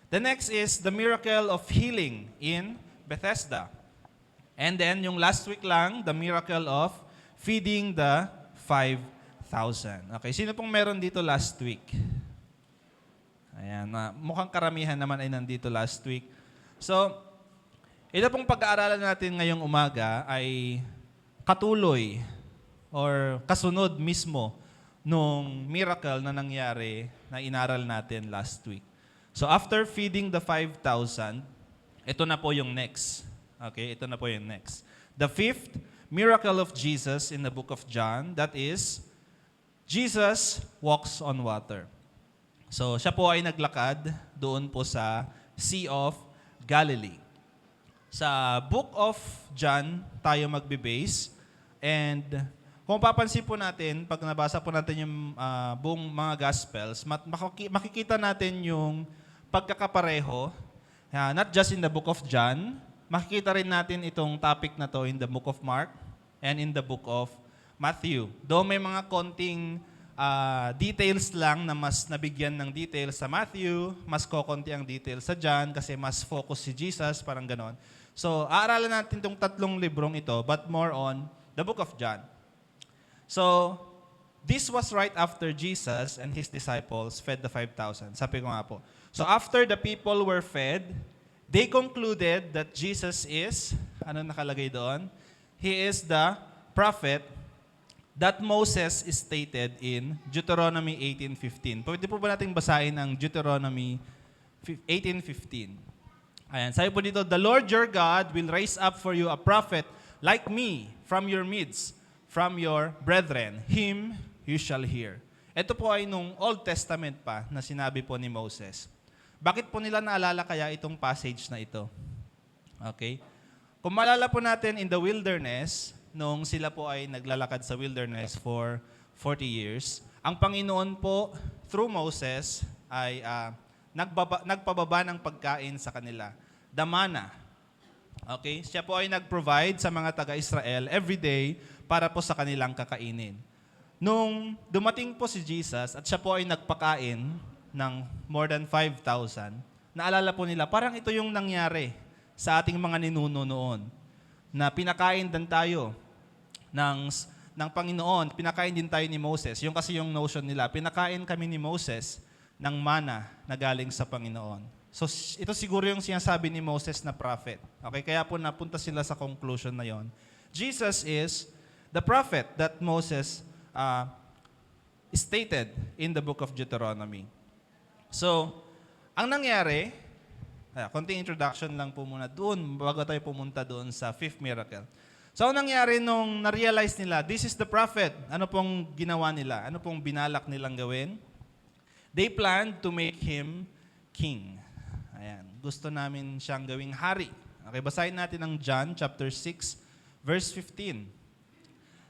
S5: The next is the miracle of healing in Bethesda. And then, yung last week lang, the miracle of feeding the 5,000. Okay, sino pong meron dito last week? Ayan, mukhang karamihan naman ay nandito last week. So, ito pong pag-aaralan natin ngayong umaga ay katuloy or kasunod mismo nung miracle na nangyari na inaral natin last week. So after feeding the 5,000, ito na po yung next. Okay, ito na po yung next. The fifth miracle of Jesus in the book of John, that is, Jesus walks on water. So siya po ay naglakad doon po sa Sea of Galilee. Sa book of John tayo magbe-base. And kung papansin po natin, pag nabasa po natin yung buong mga Gospels, makikita natin yung pagkakapareho, not just in the book of John, makikita rin natin itong topic na to in the book of Mark and in the book of Matthew. Though may mga konting details lang na mas nabigyan ng details sa Matthew, mas kokonti ang details sa John kasi mas focus si Jesus, parang ganon. So, aaralan natin itong tatlong librong ito, but more on the book of John. So, this was right after Jesus and His disciples fed the 5,000. Sabi ko nga po. So, after the people were fed, they concluded that Jesus is, ano nakalagay doon? He is the prophet that Moses stated in Deuteronomy 18:15. Pwede po ba nating basahin ang Deuteronomy 18:15? Ayan, sabi po dito, the Lord your God will raise up for you a prophet like me from your midst, from your brethren. Him you shall hear. Ito po ay nung Old Testament pa na sinabi po ni Moses. Bakit po nila naalala kaya itong passage na ito? Okay? Kung maalala po natin in the wilderness, nung sila po ay naglalakad sa wilderness for 40 years, ang Panginoon po, through Moses, ay nagpababa ng pagkain sa kanila. The manna. Okay? Siya po ay nag-provide sa mga taga-Israel every day para po sa kanilang kakainin. Nung dumating po si Jesus at siya po ay nagpakain ng more than 5,000, naalala po nila, parang ito yung nangyari sa ating mga ninuno noon, na pinakain din tayo ng Panginoon, pinakain din tayo ni Moses. Yung kasi yung notion nila, pinakain kami ni Moses ng mana na galing sa Panginoon. So ito siguro yung sinasabi ni Moses na prophet. Okay, kaya po napunta sila sa conclusion na yon. Jesus is the prophet that Moses stated in the book of Deuteronomy. So, ang nangyari, konting introduction lang po muna doon bago tayo pumunta doon sa fifth miracle. So, ang nangyari nung na-realize nila, this is the prophet, ano pong ginawa nila? Ano pong binalak nilang gawin? They planned to make him king. Ayan. Gusto namin siyang gawing hari. Okay, basahin natin ang John chapter 6, verse 15.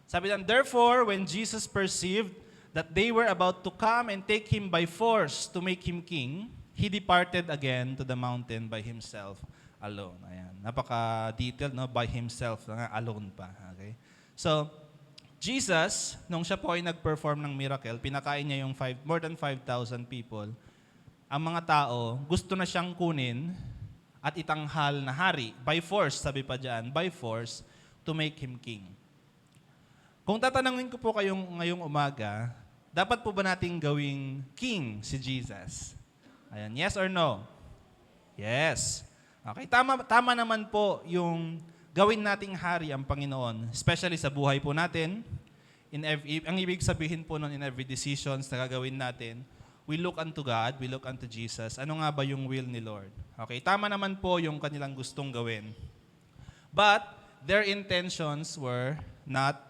S5: Sabi lang, therefore, when Jesus perceived that they were about to come and take him by force to make him king, he departed again to the mountain by himself alone. Ayan. Napaka-detailed, no? By himself, alone pa. Okay? So, Jesus, nung siya po ay nag-perform ng miracle, pinakain niya yung more than 5,000 people. Ang mga tao, gusto na siyang kunin at itanghal na hari, by force, sabi pa dyan, by force, to make him king. Kung tatanungin ko po kayong ngayong umaga, dapat po ba nating gawing king si Jesus? Ayan, yes or no? Yes. Okay, tama naman po yung gawin nating hari ang Panginoon, especially sa buhay po natin. Ang ibig sabihin po nun in every decisions na gagawin natin, we look unto God, we look unto Jesus. Ano nga ba yung will ni Lord? Okay, tama naman po yung kanilang gustong gawin. But their intentions were not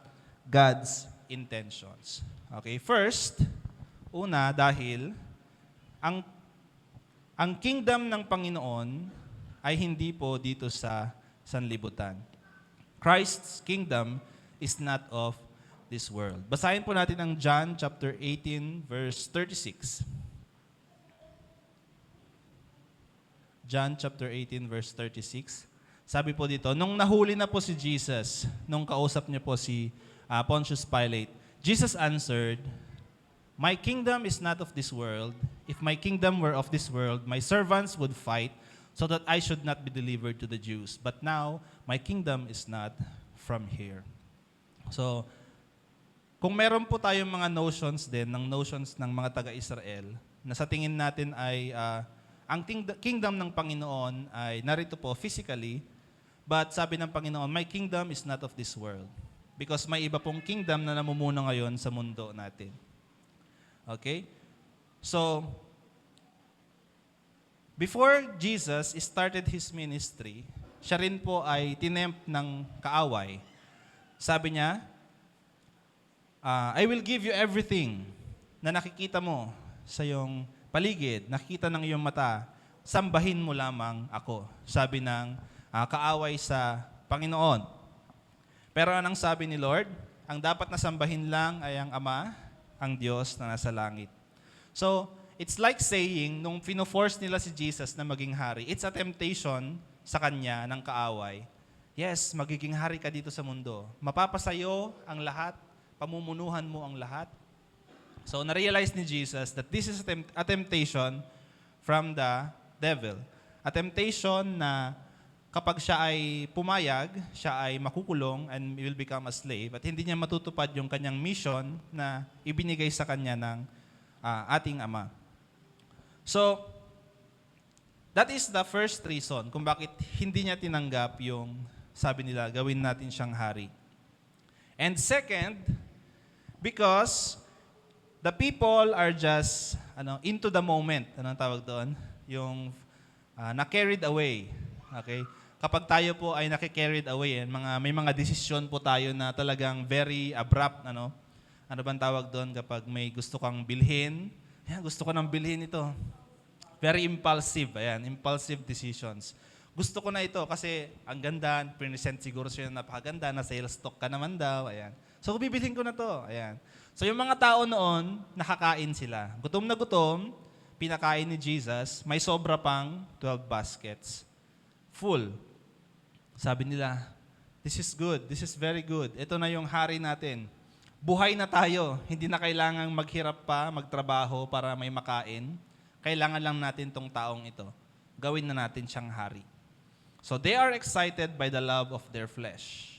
S5: God's intentions. Okay, first, una, dahil ang kingdom ng Panginoon ay hindi po dito sa sanlibutan. Christ's kingdom is not of this world. Basahin po natin ang John chapter 18, verse 36. John chapter 18, verse 36. Sabi po dito, nung nahuli na po si Jesus, nung kausap niya po si Pontius Pilate, Jesus answered, my kingdom is not of this world. If my kingdom were of this world, my servants would fight so that I should not be delivered to the Jews. But now, my kingdom is not from here. So, kung meron po tayong mga notions din, ng notions ng mga taga-Israel, na sa tingin natin ay ang kingdom ng Panginoon ay narito po physically, but sabi ng Panginoon, my kingdom is not of this world. Because may iba pong kingdom na namumuno ngayon sa mundo natin. Okay? So, before Jesus started His ministry, siya rin po ay tinempt ng kaaway. Sabi niya, I will give you everything na nakikita mo sa iyong paligid, nakikita ng iyong mata, sambahin mo lamang ako. Sabi ng kaaway sa Panginoon. Pero anong sabi ni Lord? Ang dapat na sambahin lang ay ang Ama, ang Diyos na nasa langit. So, it's like saying, nung fino-force nila si Jesus na maging hari, it's a temptation sa kanya ng kaaway. Yes, magiging hari ka dito sa mundo. Mapapasayo ang lahat, pamumunuhan mo ang lahat. So, na-realize ni Jesus that this is a temptation from the devil. A temptation na kapag siya ay pumayag, siya ay makukulong and will become a slave at hindi niya matutupad yung kanyang mission na ibinigay sa kanya ng ating Ama. So, that is the first reason kung bakit hindi niya tinanggap yung sabi nila, gawin natin siyang hari. And second, because the people are just into the moment. Anong tawag doon? Yung na-carried away. Okay? Kapag tayo po ay naki-carried away, may mga desisyon po tayo na talagang very abrupt. Ano bang tawag doon kapag may gusto kang bilhin? Ayan, gusto ko nang bilhin ito. Very impulsive. Ayan, impulsive decisions. Gusto ko na ito kasi ang ganda, present siguro siya na napakaganda, na sales stock ka naman daw. Ayan. So, bibilhin ko na to. Ayan. So yung mga tao noon, nakakain sila. Gutom na gutom, pinakain ni Jesus, may sobra pang 12 baskets. Full. Sabi nila, this is good, this is very good. Ito na yung hari natin. Buhay na tayo. Hindi na kailangang maghirap pa, magtrabaho para may makain. Kailangan lang natin tong taong ito. Gawin na natin siyang hari. So they are excited by the love of their flesh.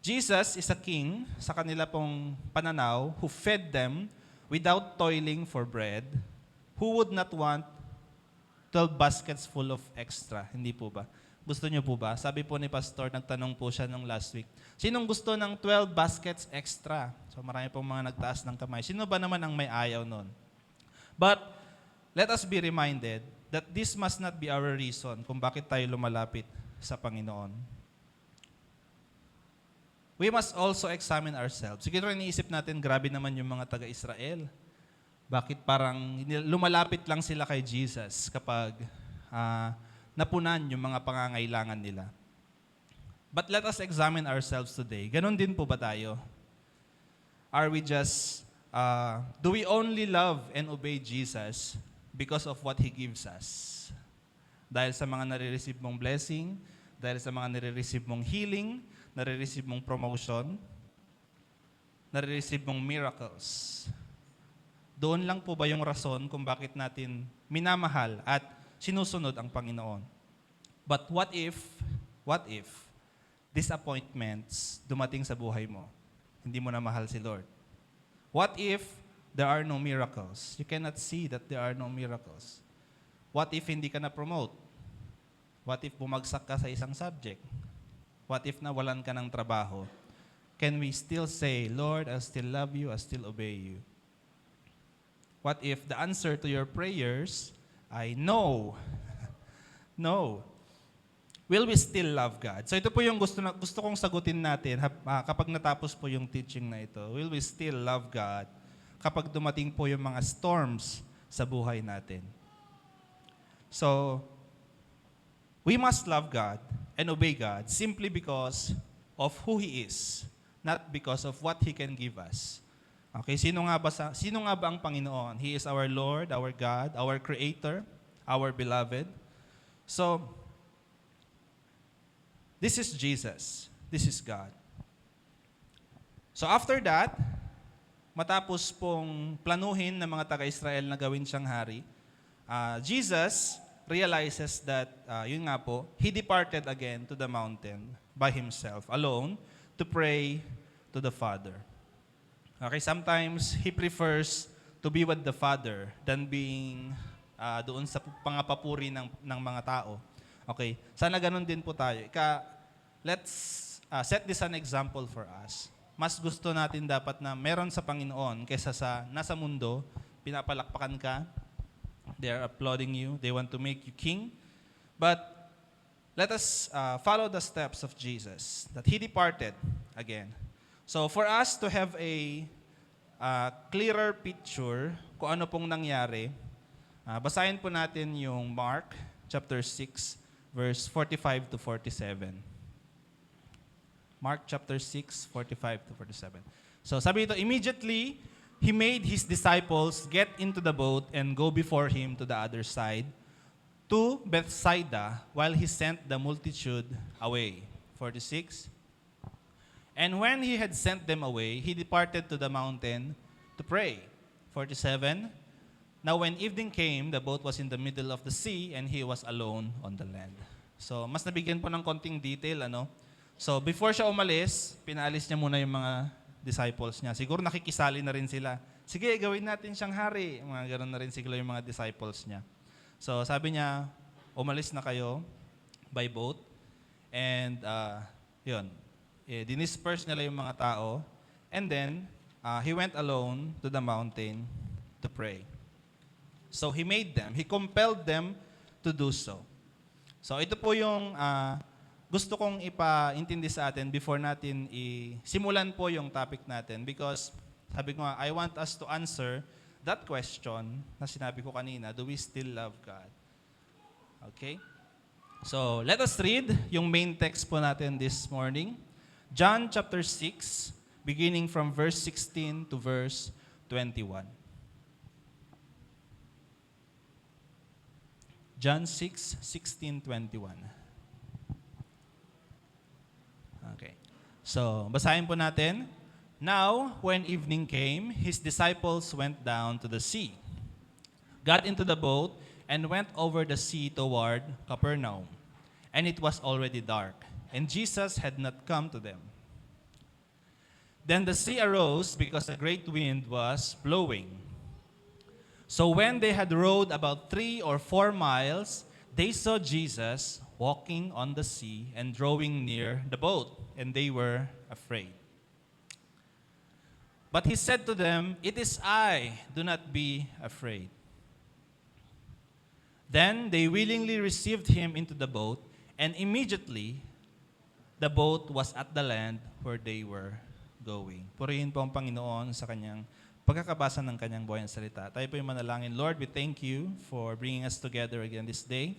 S5: Jesus is a king sa kanila pong pananaw who fed them without toiling for bread. Who would not want 12 baskets full of extra? Hindi po ba? Gusto niyo po ba? Sabi po ni Pastor, nagtanong po siya nung last week. Sinong gusto ng 12 baskets extra? So marami pong mga nagtaas ng kamay. Sino ba naman ang may ayaw nun? But let us be reminded that this must not be our reason kung bakit tayo lumalapit sa Panginoon. We must also examine ourselves. Siguro iniisip natin, grabe naman yung mga taga-Israel. Bakit parang lumalapit lang sila kay Jesus kapag napunan yung mga pangangailangan nila? But let us examine ourselves today. Ganon din po ba tayo? Are we just, do we only love and obey Jesus because of what He gives us? Dahil sa mga nare-receive mong blessing, dahil sa mga nare-receive mong healing, nare-receive mong promotion, nare-receive mong miracles. Doon lang po ba yung rason kung bakit natin minamahal at sinusunod ang Panginoon? But what if disappointments dumating sa buhay mo? Hindi mo na mahal si Lord. What if there are no miracles? You cannot see that there are no miracles. What if hindi ka na-promote? What if bumagsak ka sa isang subject? What if nawalan ka ng trabaho? Can we still say, Lord, I still love you, I still obey you? What if the answer to your prayers ay no? No. Will we still love God? So ito po yung gusto kong sagutin natin kapag natapos po yung teaching na ito. Will we still love God kapag dumating po yung mga storms sa buhay natin? So, we must love God and obey God simply because of who He is, not because of what He can give us. Okay, sino nga ba ang Panginoon? He is our Lord, our God, our Creator, our Beloved. So, this is Jesus. This is God. So after that, matapos pong planuhin ng mga taga-Israel na gawin siyang hari, Jesus realizes that, yun nga po, He departed again to the mountain by Himself, alone, to pray to the Father. Okay, sometimes He prefers to be with the Father than being doon sa pangapapuri ng mga tao. Okay, sana ganun din po tayo. Let's set this an example for us. Mas gusto natin dapat na meron sa Panginoon kaysa sa nasa mundo, pinapalakpakan ka, they are applauding you. They want to make you king. But let us follow the steps of Jesus, that He departed again. So for us to have a clearer picture kung ano pong nangyari, basahin po natin yung Mark chapter 6, verse 45 to 47. Mark chapter 6, 45 to 47. So sabi ito, immediately, He made His disciples get into the boat and go before Him to the other side, to Bethsaida, while He sent the multitude away. 46. And when He had sent them away, He departed to the mountain to pray. 47. Now when evening came, the boat was in the middle of the sea, and He was alone on the land. So mas nabigyan po ng konting detail, ano? So before siya umalis, pinaalis niya muna yung mga disciples niya. Siguro nakikisali na rin sila. Sige, gawin natin siyang hari. Mga ganoon na rin siguro yung mga disciples niya. So sabi niya, umalis na kayo by boat. And yun, dinisperse nila yung mga tao. And then, He went alone to the mountain to pray. So He made them, He compelled them to do so. So ito po yung gusto kong ipaintindi sa atin before natin simulan po yung topic natin, because sabi ko nga, I want us to answer that question na sinabi ko kanina, do we still love God? Okay? So, let us read yung main text po natin this morning. John chapter 6, beginning from verse 16 to verse 21. John 6, 16, 21. Okay. So, basahin po natin. Now, when evening came, his disciples went down to the sea, got into the boat, and went over the sea toward Capernaum. And it was already dark, and Jesus had not come to them. Then the sea arose because a great wind was blowing. So when they had rowed about 3 or 4 miles, they saw Jesus walking on the sea and drawing near the boat, and they were afraid. But he said to them, "It is I, do not be afraid." Then they willingly received him into the boat, and immediately the boat was at the land where they were going. Purihin po ang Panginoon sa kanyang pagkakabasa ng kanyang buhay na salita. Tayo po yung manalangin. Lord, we thank you for bringing us together again this day.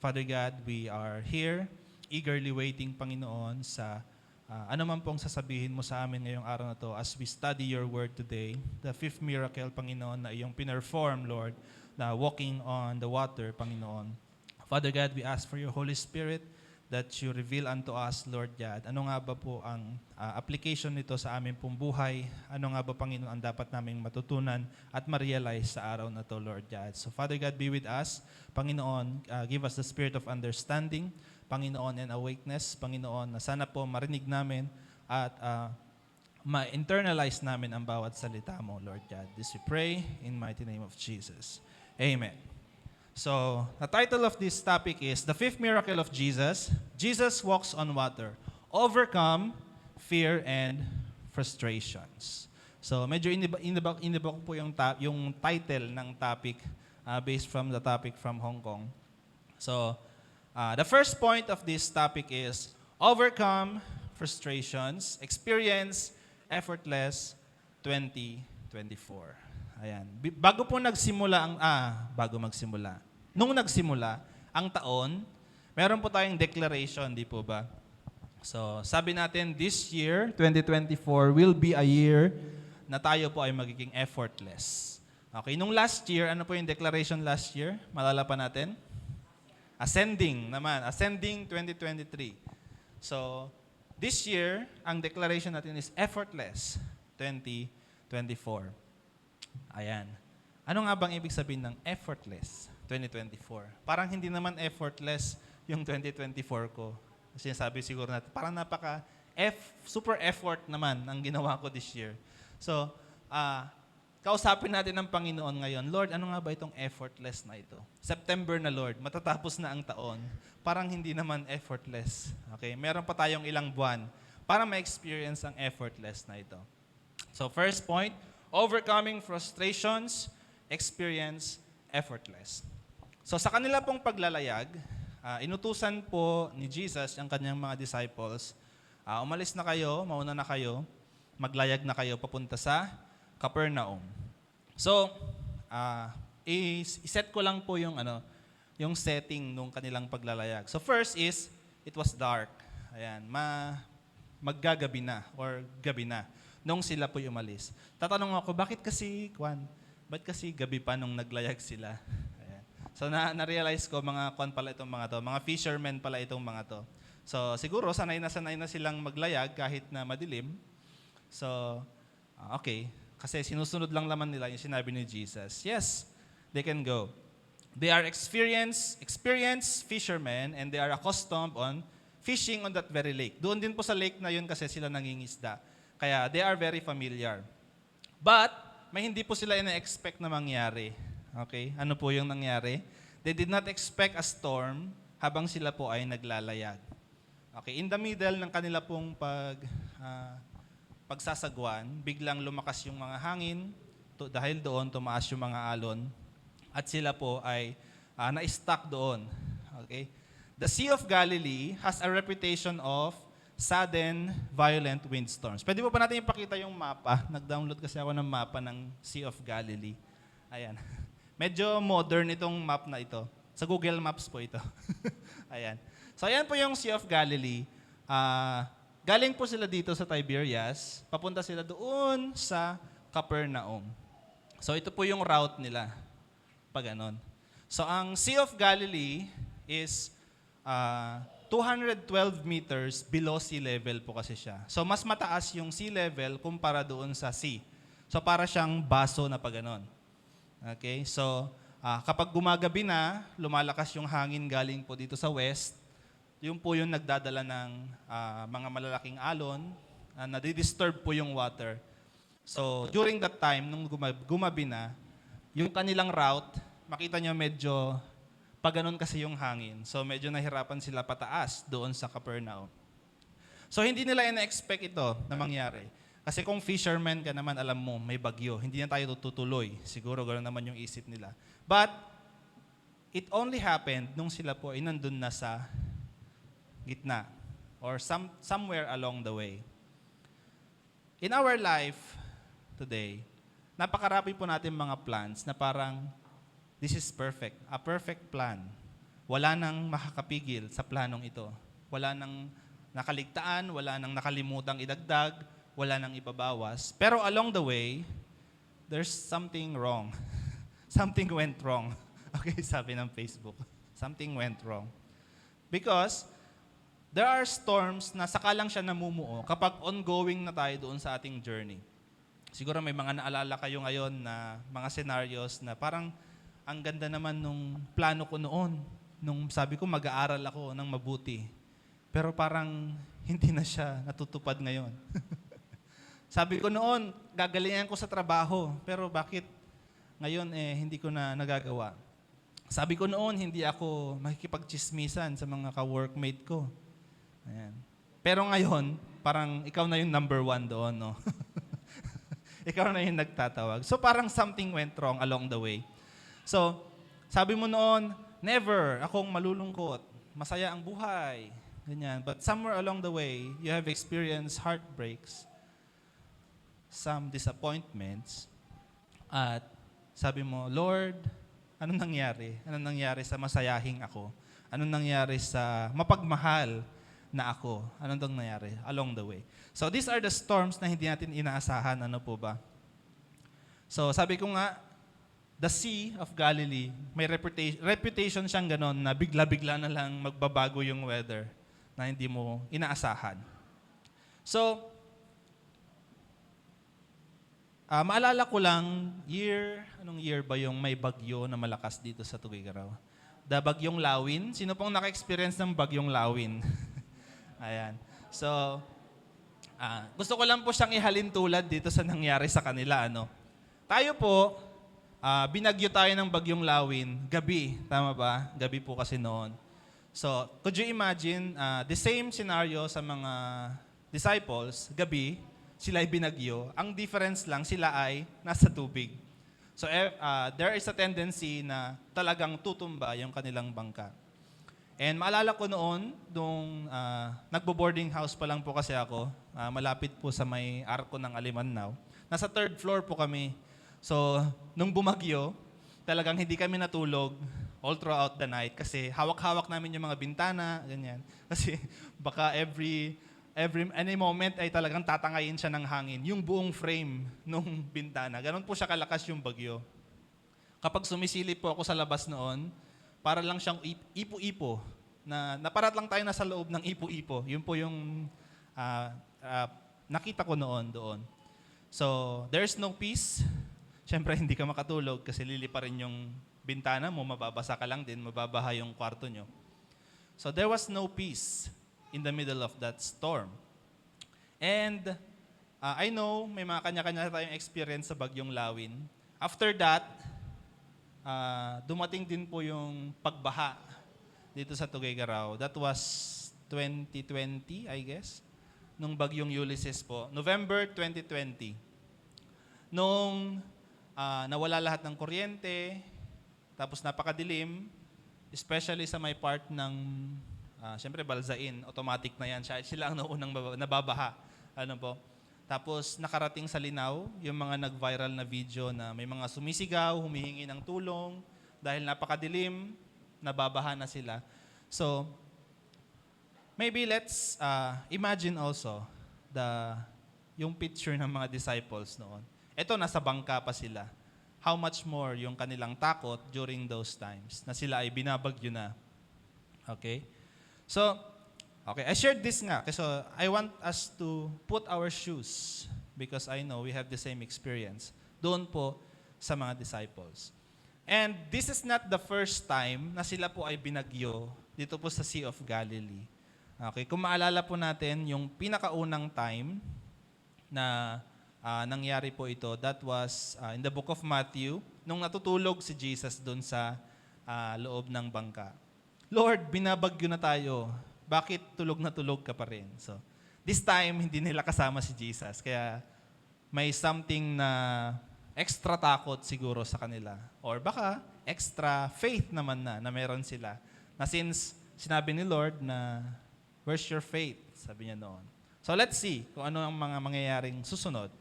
S5: Father God, we are here, eagerly waiting, Panginoon, sa ano man pong sasabihin mo sa amin ngayong araw na to as we study your word today. The fifth miracle, Panginoon, na iyong pinerform, Lord, na walking on the water, Panginoon. Father God, we ask for your Holy Spirit that you reveal unto us, Lord God. Ano nga ba po ang application nito sa aming pong buhay? Ano nga ba, Panginoon, ang dapat naming matutunan at ma-realize sa araw na to, Lord God? So, Father God, be with us. Panginoon, give us the spirit of understanding, Panginoon, and awakeness. Panginoon, na sana po marinig namin at ma-internalize namin ang bawat salita mo, Lord God. This we pray in mighty name of Jesus. Amen. So, the title of this topic is The Fifth Miracle of Jesus. Jesus walks on water. Overcome fear and frustrations. So, medyo iniba ko po yung title ng topic based from the topic from Hong Kong. So, the first point of this topic is Overcome frustrations, experience effortless 2024. Ayan. Nung nagsimula ang taon, meron po tayong declaration, di po ba? So, sabi natin, this year, 2024, will be a year na tayo po ay magiging effortless. Okay, nung last year, ano po yung declaration last year? Malala pa natin? Ascending naman, Ascending 2023. So, this year, ang declaration natin is effortless 2024. Ayan. Ano nga bang ibig sabihin ng effortless 2024? Parang hindi naman effortless yung 2024 ko. Sinasabi siguro natin, parang super effort naman ang ginawa ko this year. So, kausapin natin ng Panginoon ngayon, Lord, ano nga ba itong effortless na ito? September na, Lord, matatapos na ang taon. Parang hindi naman effortless. Okay? Meron pa tayong ilang buwan para ma-experience ang effortless na ito. So, first point, overcoming frustrations, experience effortless. So sa kanila pong paglalayag, inutusan po ni Jesus ang kanyang mga disciples, umalis na kayo, mauna na kayo, maglayag na kayo papunta sa Capernaum. So, iset ko lang po yung setting nung kanilang paglalayag. So first is, it was dark. Ayan, maggagabi na or gabi na nung sila po umalis. Tatanong ako, ba't kasi gabi pa nung naglayag sila? Ayan. So na-realize ko, mga fishermen pala itong mga to. So siguro, sanay na silang maglayag kahit na madilim. So, okay. Kasi sinusunod lang naman nila yung sinabi ni Jesus. Yes, they can go. They are experienced fishermen and they are accustomed on fishing on that very lake. Doon din po sa lake na yun kasi sila nangingisda. Kaya they are very familiar. But, may hindi po sila ina-expect na mangyari. Okay? Ano po yung nangyari? They did not expect a storm habang sila po ay naglalayag. Okay? In the middle ng kanila pong pagsasagwan, biglang lumakas yung mga hangin, dahil doon tumaas yung mga alon, at sila po ay na-stuck doon. Okay? The Sea of Galilee has a reputation of sudden, violent windstorms. Pwede po ba natin ipakita yung mapa? Nag-download kasi ako ng mapa ng Sea of Galilee. Ayan. Medyo modern itong map na ito. Sa Google Maps po ito. Ayan. So, ayan po yung Sea of Galilee. galing po sila dito sa Tiberias, papunta sila doon sa Capernaum. So ito po yung route nila, pag ganon. So ang Sea of Galilee is 212 meters below sea level po kasi siya. So mas mataas yung sea level kumpara doon sa sea. So para siyang baso na pag ganon. Okay, so kapag gumagabi na, lumalakas yung hangin galing po dito sa west, yun po yung nagdadala ng mga malalaking alon, nadi-disturb po yung water. So during that time, nung gumabi na, yung kanilang route, makita nyo medyo pag ganun kasi yung hangin. So medyo nahirapan sila pataas doon sa Capernaum. So hindi nila ina-expect ito na mangyari. Kasi kung fisherman ka naman, alam mo, may bagyo. Hindi na tayo tutuloy. Siguro gano'n naman yung isip nila. But, it only happened nung sila po ay nandun na sa gitna or somewhere along the way. In our life today, napakarami po natin mga plans na parang, this is perfect. A perfect plan. Wala nang makakapigil sa planong ito. Wala nang nakaligtaan, wala nang nakalimutang idagdag, wala nang ibabawas. Pero along the way, there's something wrong. Something went wrong. Okay, sabi ng Facebook. Something went wrong. Because there are storms na saka lang siya namumuo kapag ongoing na tayo doon sa ating journey. Siguro may mga naalala kayo ngayon na mga scenarios na parang ang ganda naman nung plano ko noon. Nung sabi ko mag-aaral ako ng mabuti. Pero parang hindi na siya natutupad ngayon. Sabi ko noon, gagalingan ko sa trabaho, pero bakit ngayon hindi ko na nagagawa? Sabi ko noon, hindi ako makikipagchismisan sa mga ka-workmate ko. Ayan. Pero ngayon, parang ikaw na yung number 1 doon, no? Ikaw na yung nagtatawag. So parang something went wrong along the way. So, sabi mo noon, never akong malulungkot. Masaya ang buhay. Ganyan. But somewhere along the way, you have experienced heartbreaks, some disappointments, at sabi mo, Lord, anong nangyari? Anong nangyari sa masayahing ako? Anong nangyari sa mapagmahal na ako? Anong nangyari along the way? So these are the storms na hindi natin inaasahan. Ano po ba? So sabi ko nga, the Sea of Galilee, may reputation siyang ganon na bigla-bigla na lang magbabago yung weather na hindi mo inaasahan. So, maalala ko lang, anong year ba yung may bagyo na malakas dito sa Tuguegarao? Bagyong Lawin. Sino pong naka-experience ng Bagyong Lawin? Ayan. So, gusto ko lang po siyang ihalin tulad dito sa nangyari sa kanila. Ano? Tayo po, binagyo tayo ng Bagyong Lawin, gabi. Tama ba? Gabi po kasi noon. So, could you imagine the same scenario sa mga disciples, gabi, sila ay binagyo. Ang difference lang, sila ay nasa tubig. So, there is a tendency na talagang tutumba yung kanilang bangka. And maalala ko noon, nung nagbo-boarding house pa lang po kasi ako, malapit po sa may arko ng Alimannaw. Nasa 3rd floor po kami. So, nung bumagyo, talagang hindi kami natulog all throughout the night kasi hawak-hawak namin yung mga bintana, ganyan. Kasi baka any moment ay talagang tatangayin siya ng hangin. Yung buong frame nung bintana. Ganon po siya kalakas yung bagyo. Kapag sumisilip po ako sa labas noon, para lang siyang ipo-ipo. Naparat lang tayo nasa loob ng ipo-ipo. Yun po yung nakita ko noon doon. So, there's no peace. Siyempre, hindi ka makatulog kasi lilipa rin yung bintana mo, mababasa ka lang din, mababaha yung kwarto nyo. So, there was no peace in the middle of that storm. And I know may mga kanya-kanya tayong experience sa Bagyong Lawin. After that, dumating din po yung pagbaha dito sa Tuguegarao. That was 2020, I guess, nung Bagyong Ulysses po. November 2020. Nung nawala lahat ng kuryente, tapos napakadilim, especially sa may part ng siyempre, Balzain, automatic na yan. Sila ang naunang nababaha. Ano po? Tapos, nakarating sa Linaw, yung mga nag-viral na video na may mga sumisigaw, humihingi ng tulong, dahil napakadilim, nababaha na sila. So, maybe let's imagine also yung picture ng mga disciples noon. Ito, nasa bangka pa sila. How much more yung kanilang takot during those times na sila ay binabagyo na. Okay? So, okay, I shared this nga kasi I want us to put our shoes because I know we have the same experience doon po sa mga disciples. And this is not the first time na sila po ay binagyo dito po sa Sea of Galilee. Okay, kung maalala po natin yung pinakaunang time na nangyari po ito, that was in the book of Matthew, nung natutulog si Jesus doon sa loob ng bangka. Lord, binabagyo na tayo. Bakit tulog na tulog ka pa rin? So, this time, hindi nila kasama si Jesus. Kaya may something na extra takot siguro sa kanila. Or baka extra faith naman na meron sila. Na since sinabi ni Lord na, where's your faith? Sabi niya noon. So let's see kung ano ang mga mangyayaring susunod.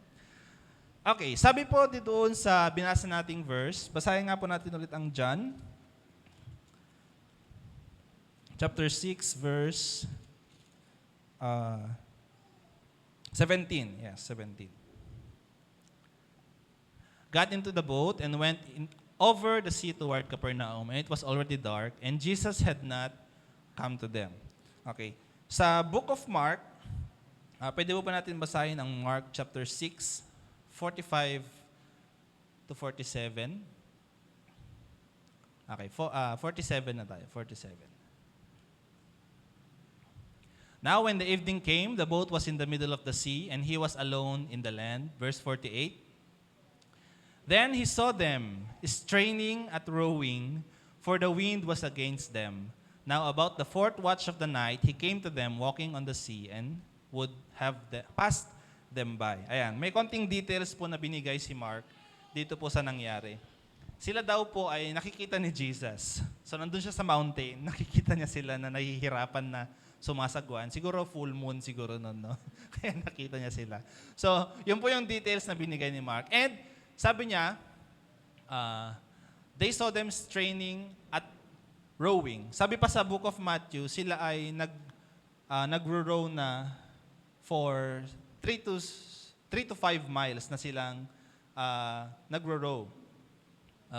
S5: Okay, sabi po dito sa binasa nating verse, basahin nga po natin ulit ang John. Chapter 6, verse 17. Yes, 17. Got into the boat and went over the sea toward Capernaum, and it was already dark, and Jesus had not come to them. Okay. Sa book of Mark, pwede po pa natin basahin ang Mark chapter 6, 45 to 47. Okay, 47 na tayo, 47. Now when the evening came, the boat was in the middle of the sea, and he was alone in the land. Verse 48. Then he saw them straining at rowing, for the wind was against them. Now about the fourth watch of the night, he came to them walking on the sea and would have passed them by. Ayan, may konting details po na binigay si Mark dito po sa nangyari. Sila daw po ay nakikita ni Jesus. So nandun siya sa mountain, nakikita niya sila na nahihirapan na sumasagwan. Siguro full moon siguro nun, no? Kaya nakita niya sila. So, yun po yung details na binigay ni Mark. And sabi niya, they saw them straining at rowing. Sabi pa sa book of Matthew, sila ay nagro-row na for 3 to 5 miles na silang nagro-row.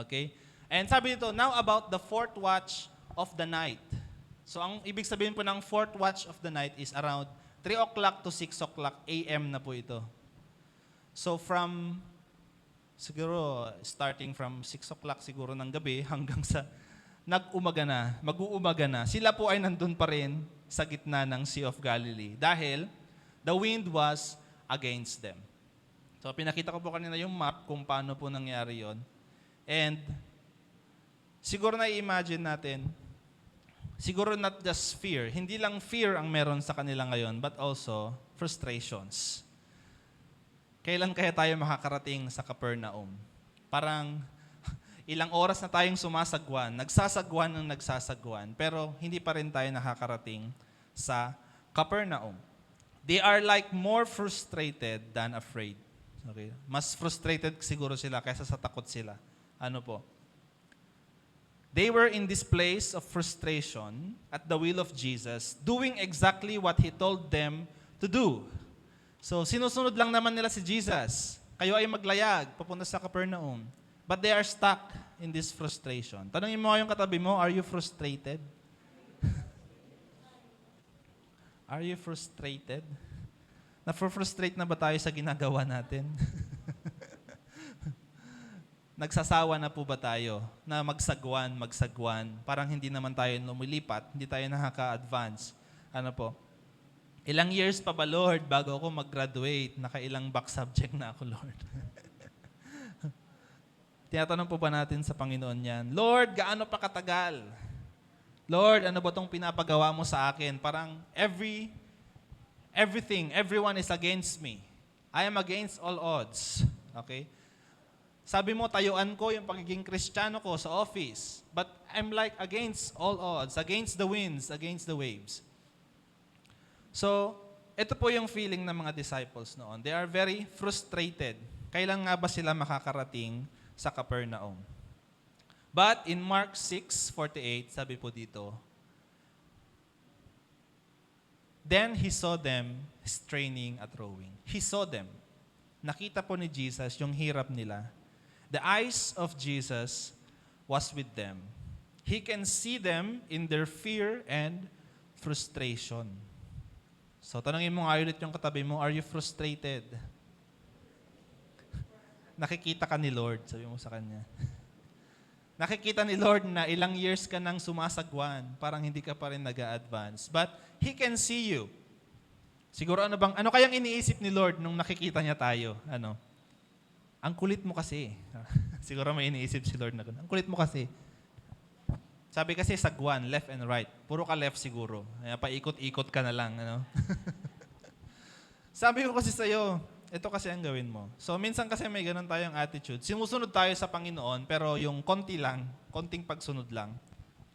S5: Okay? And sabi dito, now about the fourth watch of the night. So ang ibig sabihin po ng fourth watch of the night is around 3 o'clock to 6 o'clock a.m. na po ito. So siguro starting from 6 o'clock siguro ng gabi hanggang sa mag-uumaga na. Sila po ay nandun pa rin sa gitna ng Sea of Galilee dahil the wind was against them. So pinakita ko po kanina yung map kung paano po nangyari yon. And siguro na-imagine natin, siguro not just fear, hindi lang fear ang meron sa kanila ngayon, but also frustrations. Kailan kaya tayo makakarating sa Capernaum? Parang ilang oras na tayong nagsasagwan, pero hindi pa rin tayo nakakarating sa Capernaum. They are like more frustrated than afraid. Okay? Mas frustrated siguro sila kaysa sa takot sila. Ano po? They were in this place of frustration at the will of Jesus, doing exactly what He told them to do. So, sinusunod lang naman nila si Jesus. Kayo ay maglayag, papunta sa Capernaum. But they are stuck in this frustration. Tanungin mo yung katabi mo, are you frustrated? Are you frustrated? Na-frustrate na ba tayo sa ginagawa natin? Nagsasawa na po ba tayo na magsagwan, parang hindi naman tayo lumilipat, hindi tayo nakaka-advance. Ano po? Ilang years pa ba, Lord, bago ako mag-graduate? Nakailang back subject na ako, Lord. Tinatanong po ba natin sa Panginoon yan, Lord, gaano pa katagal? Lord, ano ba itong pinapagawa mo sa akin? Parang everyone is against me. I am against all odds. Okay? Sabi mo, tayuan ko yung pagiging Kristiyano ko sa office. But I'm like against all odds, against the winds, against the waves. So, ito po yung feeling ng mga disciples noon. They are very frustrated. Kailan nga ba sila makakarating sa Capernaum? But in Mark 6:48, sabi po dito, Then he saw them straining at rowing. He saw them. Nakita po ni Jesus yung hirap nila. The eyes of Jesus was with them. He can see them in their fear and frustration. So, tanongin mo nga ulit yung katabi mo, are you frustrated? Nakikita ka ni Lord, sabi mo sa Kanya. Nakikita ni Lord na ilang years ka nang sumasagwan, parang hindi ka pa rin nag-a-advance. But He can see you. Siguro ano kayang iniisip ni Lord nung nakikita niya tayo? Ang kulit mo kasi. Siguro may iniisip si Lord na gano'n. Ang kulit mo kasi. Sabi kasi sagwan, left and right. Puro ka left siguro. Kaya paikot-ikot ka na lang. Sabi ko kasi sa'yo, ito kasi ang gawin mo. So minsan kasi may ganun tayong attitude. Sinusunod tayo sa Panginoon, pero yung konti lang, konting pagsunod lang.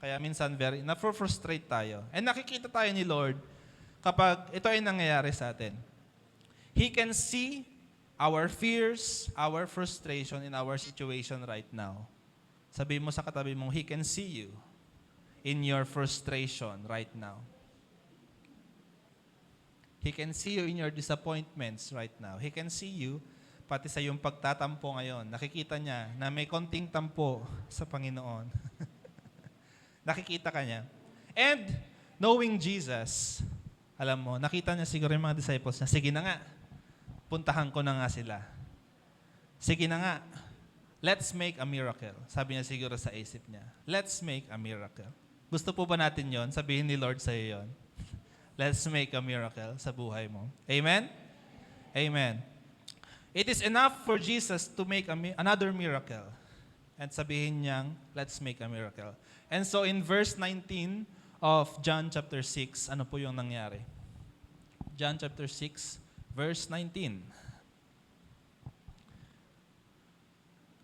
S5: Kaya minsan na-frustrate tayo. And nakikita tayo ni Lord kapag ito ay nangyayari sa atin. He can see our fears, our frustration in our situation right now. Sabi mo sa katabi mo, He can see you in your frustration right now. He can see you in your disappointments right now. He can see you pati sa iyong pagtatampo ngayon. Nakikita niya na may konting tampo sa Panginoon. Nakikita ka niya. And knowing Jesus, alam mo, nakita niya siguro yung mga disciples niya, sige na nga, puntahan ko na nga sila. Sige na nga, let's make a miracle. Sabi niya siguro sa isip niya, let's make a miracle. Gusto po ba natin yon? Sabihin ni Lord sa iyo yon. Let's make a miracle sa buhay mo. Amen? Amen. It is enough for Jesus to make another miracle. And sabihin niyang, let's make a miracle. And so in verse 19 of John chapter 6, ano po yung nangyari? John chapter 6, verse 19.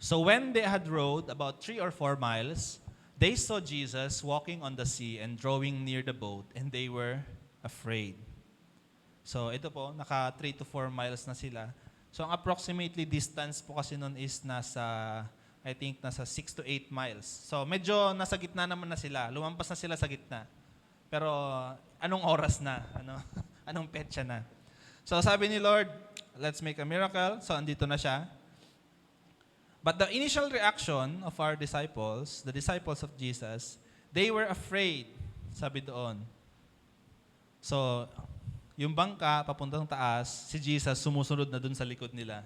S5: So when they had rowed about 3 or 4 miles, they saw Jesus walking on the sea and drawing near the boat, and they were afraid. So ito po, naka 3 to 4 miles na sila. So ang approximately distance po kasi nun is I think nasa 6 to 8 miles. So medyo nasa gitna naman na sila. Lumampas na sila sa gitna. Pero anong oras na? Anong petsa na? So sabi ni Lord, let's make a miracle. So andito na siya. But the initial reaction of our disciples, the disciples of Jesus, they were afraid, sabi doon. So, yung bangka, papuntang taas, si Jesus sumusunod na dun sa likod nila.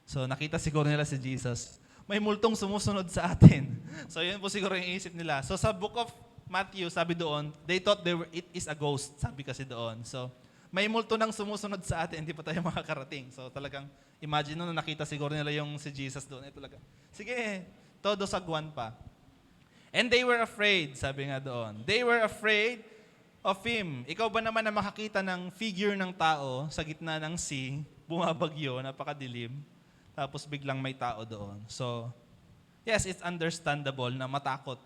S5: So, nakita siguro nila si Jesus. May multong sumusunod sa atin. So, yun po siguro yung isip nila. So, sa book of Matthew, sabi doon, they thought it is a ghost, sabi kasi doon. So, may multo nang sumusunod sa atin, hindi pa tayo makakarating. So, talagang, imagine na nakita siguro nila yung si Jesus doon. Talaga, sige, todo sagwan pa. And they were afraid, sabi nga doon. They were afraid of Him. Ikaw ba naman na makakita ng figure ng tao sa gitna ng sea, bumabagyo, napakadilim, tapos biglang may tao doon. So, yes, it's understandable na matakot.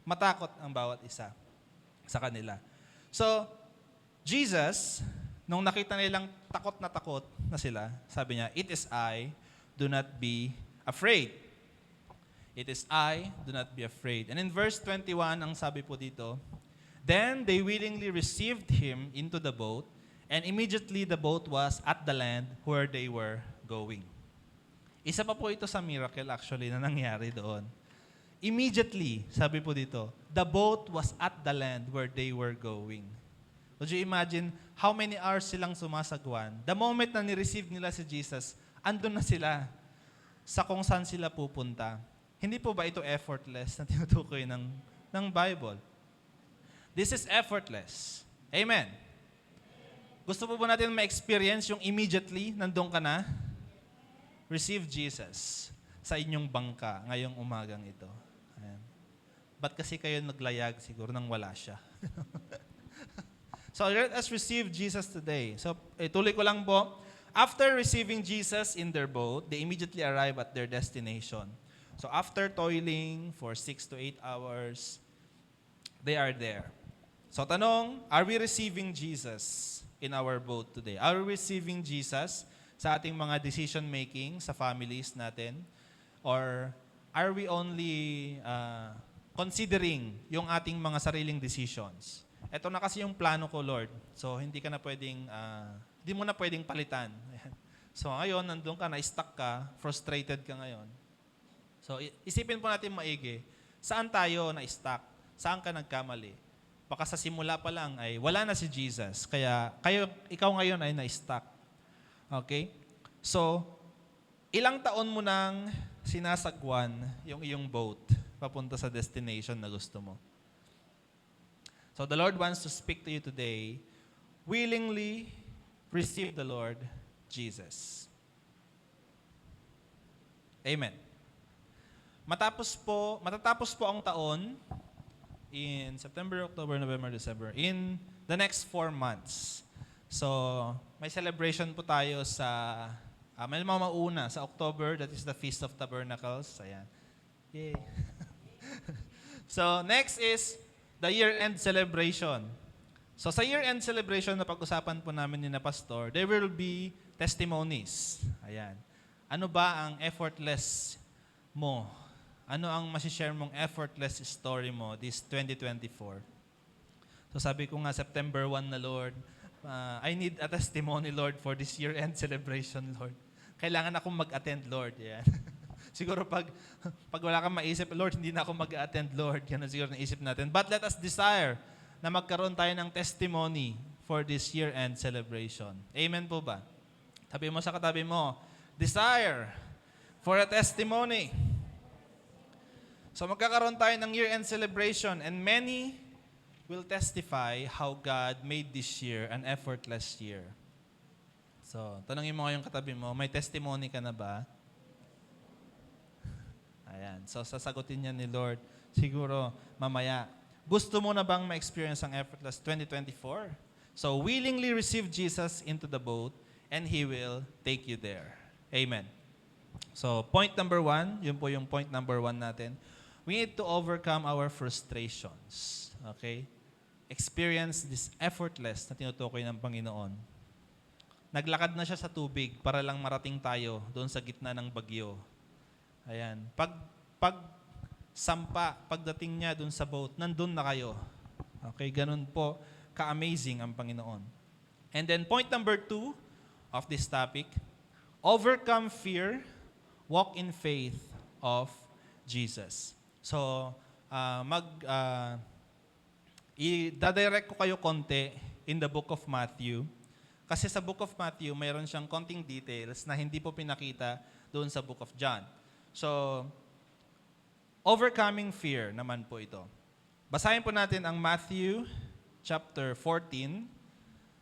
S5: Matakot ang bawat isa sa kanila. So, Jesus, nung nakita nilang takot na sila, sabi niya, it is I, do not be afraid. It is I, do not be afraid. And in verse 21, ang sabi po dito, then they willingly received Him into the boat, and immediately the boat was at the land where they were going. Isa pa po ito sa miracle actually na nangyari doon. Immediately, sabi po dito, the boat was at the land where they were going. Would you imagine how many hours silang sumasagwan? The moment na ni-receive nila si Jesus, andun na sila sa kung saan sila pupunta. Hindi po ba ito effortless na tinutukoy ng Bible? This is effortless. Amen. Gusto po ba natin ma-experience yung immediately, nandun ka na? Receive Jesus sa inyong bangka ngayong umagang ito. Ayan. Ba't kasi kayo naglayag siguro nang wala siya? So let us receive Jesus today. So tuloy ko lang po. After receiving Jesus in their boat, they immediately arrive at their destination. So after toiling for 6 to 8 hours, they are there. So tanong, are we receiving Jesus in our boat today? Are we receiving Jesus sa ating mga decision making sa families natin? Or are we only considering yung ating mga sariling decisions? Ito na kasi yung plano ko, Lord. So, hindi mo na pwedeng palitan. Ayan. So, ngayon, nandun ka, na-stuck ka, frustrated ka ngayon. So, isipin po natin maigi, saan tayo na-stuck? Saan ka nagkamali? Baka sa simula pa lang ay wala na si Jesus. Kaya ikaw ngayon ay na-stuck. Okay? So, ilang taon mo nang sinasagwan yung iyong boat papunta sa destination na gusto mo? So, the Lord wants to speak to you today. Willingly receive the Lord Jesus. Amen. Matatapos po ang taon in September, October, November, December, in the next 4 months. So, may celebration po tayo may mauna sa October, that is the Feast of Tabernacles. Ayan. Yay. So, next is the year-end celebration. So, sa year-end celebration na pag-usapan po namin ni na Pastor, there will be testimonies. Ayan. Ano ba ang effortless mo? Ano ang masishare mong effortless story mo this 2024? So sabi ko nga, September 1 na, Lord, I need a testimony, Lord, for this year-end celebration, Lord. Kailangan akong mag-attend, Lord. Yan. Siguro pag wala kang maisip, Lord, hindi na ako mag-attend, Lord. Yan ang siguro naisip natin. But let us desire na magkaroon tayo ng testimony for this year-end celebration. Amen po ba? Sabi mo sa katabi mo, desire for a testimony. So magkakaroon tayo ng year-end celebration and many will testify how God made this year an effortless year. So, tanongin mo ngayong katabi mo, may testimony ka na ba? Ayan. So, sasagutin niya ni Lord siguro mamaya. Gusto mo na bang ma-experience ang effortless 2024? So, willingly receive Jesus into the boat and He will take you there. Amen. So, point number 1, yun po yung point number 1 natin. We need to overcome our frustrations. Okay? Experience this effortless na tinutukoy ng Panginoon. Naglakad na siya sa tubig para lang marating tayo doon sa gitna ng bagyo. Ayan. Pagdating niya doon sa boat, nandun na kayo. Okay? Ganun po ka-amazing ang Panginoon. And then point number 2 of this topic, overcome fear, walk in faith of Jesus. So, i-direct ko kayo konti in the book of Matthew. Kasi sa book of Matthew, mayroon siyang konting details na hindi po pinakita doon sa book of John. So, overcoming fear naman po ito. Basahin po natin ang Matthew chapter 14,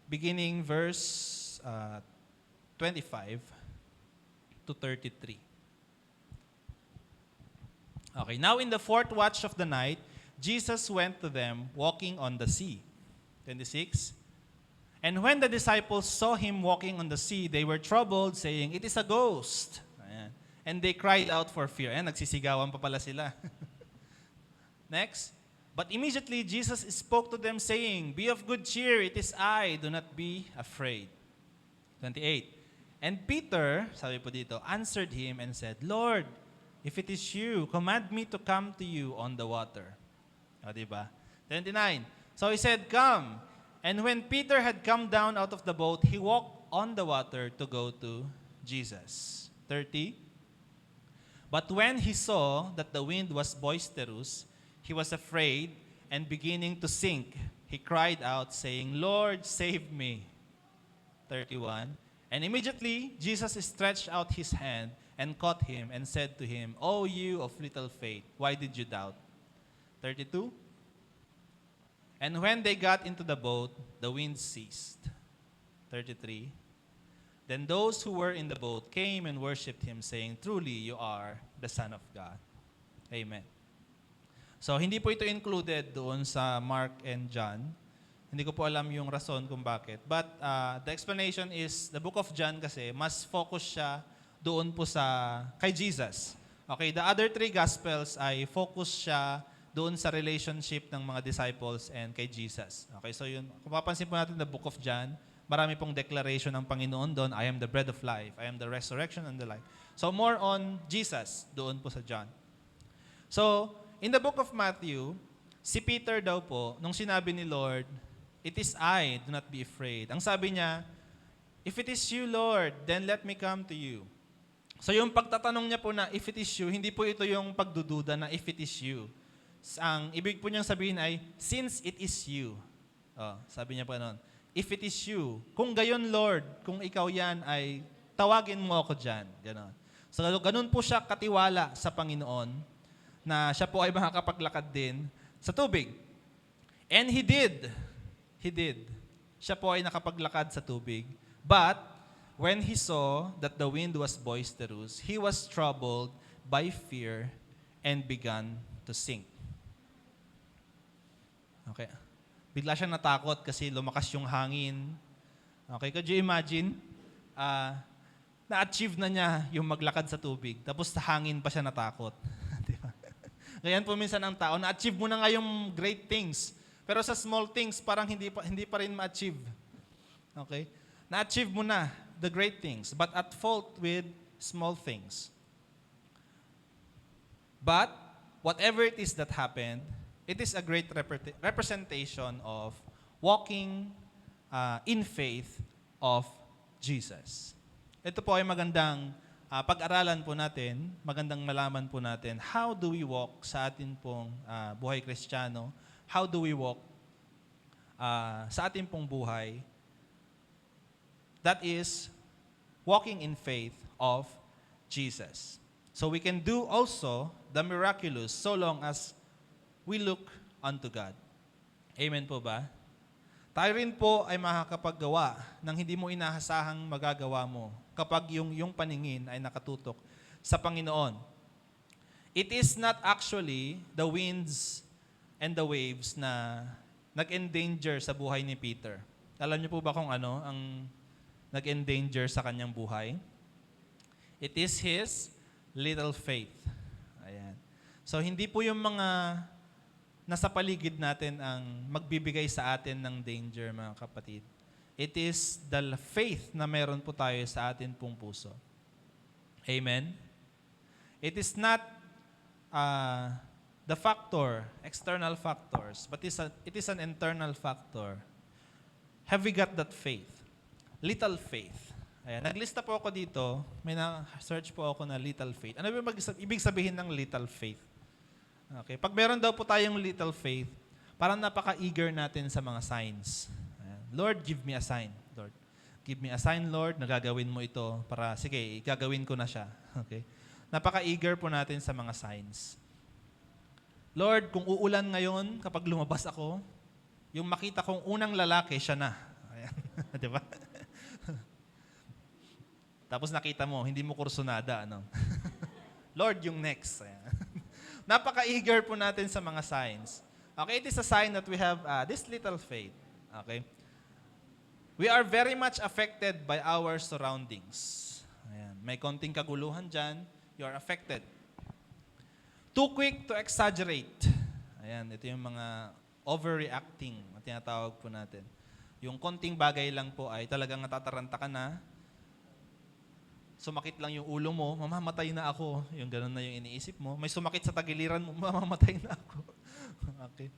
S5: beginning verse 25 to 33. Okay, now in the 4th watch of the night, Jesus went to them walking on the sea. 26. And when the disciples saw him walking on the sea, they were troubled, saying, "It is a ghost." Ayan. And they cried out for fear. Ayan, nagsisigawan pa pala sila. Next. But immediately Jesus spoke to them, saying, "Be of good cheer, it is I, do not be afraid." 28. And Peter, sabi po dito, answered him and said, "Lord, if it is you, command me to come to you on the water." O, diba? 29. So he said, "Come." And when Peter had come down out of the boat, he walked on the water to go to Jesus. 30. But when he saw that the wind was boisterous, he was afraid, and beginning to sink, he cried out, saying, "Lord, save me." 31. And immediately Jesus stretched out his hand and caught him and said to him, "O you of little faith, why did you doubt?" 32. And when they got into the boat, the wind ceased. 33. Then those who were in the boat came and worshipped him, saying, "Truly you are the Son of God." Amen. So, hindi po ito included doon sa Mark and John. Hindi ko po alam yung rason kung bakit. But the explanation is, the book of John kasi, mas focus siya doon po kay Jesus. Okay, the other 3 Gospels ay focus siya doon sa relationship ng mga disciples and kay Jesus. Okay, so yun, kung papansin po natin the book of John, marami pong declaration ng Panginoon doon, "I am the bread of life, I am the resurrection and the life." So more on Jesus doon po sa John. So, in the book of Matthew, Si Peter daw po, nung sinabi ni Lord, "It is I, do not be afraid." Ang sabi niya, "If it is you, Lord, then let me come to you." So yung pagtatanong niya po na if it is you, hindi po ito yung pagdududa na if it is you. Ang ibig po niyang sabihin ay, since it is you. Oh, sabi niya po noon, if it is you, kung gayon Lord, kung ikaw yan ay tawagin mo ako dyan. Ganon. So ganun po siya katiwala sa Panginoon na siya po ay makakapaglakad din sa tubig. And he did. He did. Siya po ay nakapaglakad sa tubig. But when he saw that the wind was boisterous, he was troubled by fear and began to sink. Okay. Bigla siyang natakot kasi lumakas yung hangin. Okay, could you imagine? Na-achieve na niya yung maglakad sa tubig, tapos sa hangin pa siya natakot. Di ba? Ganyan po minsan ang tao, na-achieve mo na nga yung great things, pero sa small things, parang hindi pa rin ma-achieve. Okay? Na-achieve mo na the great things, but at fault with small things. But, whatever it is that happened, it is a great representation of walking in faith of Jesus. Ito po ay magandang pag-aralan po natin, magandang malaman po natin, how do we walk sa atin pong buhay Kristiyano? How do we walk sa atin pong buhay? That is, walking in faith of Jesus. So we can do also the miraculous so long as we look unto God. Amen po ba? Tayo rin po ay makakapaggawa ng hindi mo inahasahang magagawa mo kapag yung paningin ay nakatutok sa Panginoon. It is not actually the winds and the waves na nag-endanger sa buhay ni Peter. Alam niyo po ba kung ano ang nag-endanger sa kanyang buhay? It is his little faith. Ayan. So hindi po yung mga nasa paligid natin ang magbibigay sa atin ng danger, mga kapatid. It is the faith na meron po tayo sa atin pong puso. Amen? It is not the factor, external factors, but it is an internal factor. Have we got that faith? Little faith. Ayan. Naglista po ako dito, may na-search po ako na little faith. Ano ba ibig sabihin ng little faith? Okay. Pag meron daw po tayong little faith, parang napaka-eager natin sa mga signs. Ayan. Lord, give me a sign. Lord, give me a sign, Lord, na gagawin mo ito para, sige, gagawin ko na siya. Okay. Napaka-eager po natin sa mga signs. Lord, kung uulan ngayon, kapag lumabas ako, yung makita kong unang lalaki, siya na. Ayan. Di ba? Tapos nakita mo, hindi mo kursunada, ano? Lord, yung next. Ayan. Napaka-eager po natin sa mga signs. Okay, it is a sign that we have this little faith. Okay? We are very much affected by our surroundings. Ayan. May konting kaguluhan dyan, you are affected. Too quick to exaggerate. Ayan, ito yung mga overreacting na tinatawag po natin. Yung konting bagay lang po ay talagang natataranta ka na, sumakit lang yung ulo mo, mamamatay na ako. Yung ganun na yung iniisip mo. May sumakit sa tagiliran mo, mamamatay na ako. Okay.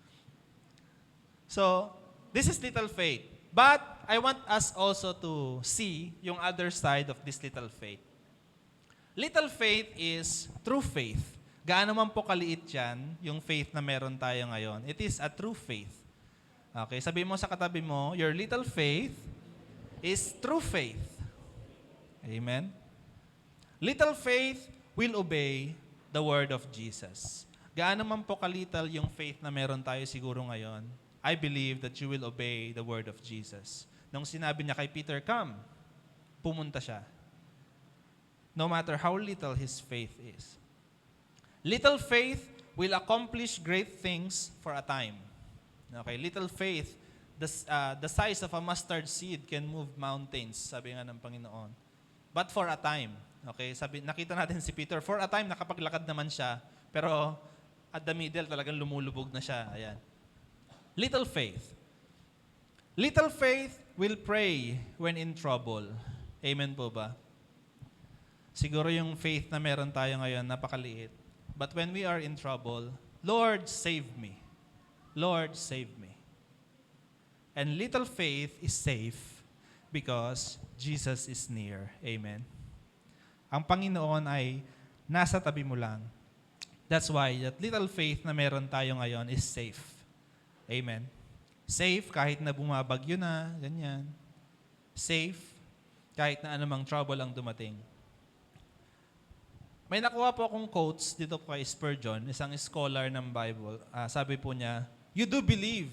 S5: So, this is little faith. But I want us also to see yung other side of this little faith. Little faith is true faith. Gaano man po kaliit yan, yung faith na meron tayo ngayon. It is a true faith. Okay, sabi mo sa katabi mo, your little faith is true faith. Amen? Little faith will obey the word of Jesus. Gaano man po kalital yung faith na meron tayo siguro ngayon, I believe that you will obey the word of Jesus. Nung sinabi niya kay Peter, come, pumunta siya. No matter how little his faith is. Little faith will accomplish great things for a time. Okay, little faith, the size of a mustard seed can move mountains, sabi nga ng Panginoon. But for a time. Okay, nakita natin si Peter, for a time nakapaglakad naman siya, pero at the middle talagang lumulubog na siya. Ayan. Little faith. Little faith will pray when in trouble. Amen po ba? Siguro yung faith na meron tayo ngayon, napakaliit. But when we are in trouble, Lord, save me. Lord, save me. And little faith is safe because Jesus is near. Amen. Ang Panginoon ay nasa tabi mo lang. That's why that little faith na meron tayo ngayon is safe. Amen. Safe kahit na bumabagyo na, ganyan. Safe kahit na anumang trouble ang dumating. May nakuha po akong quotes dito kay Spurgeon, isang scholar ng Bible. Sabi po niya, you do believe.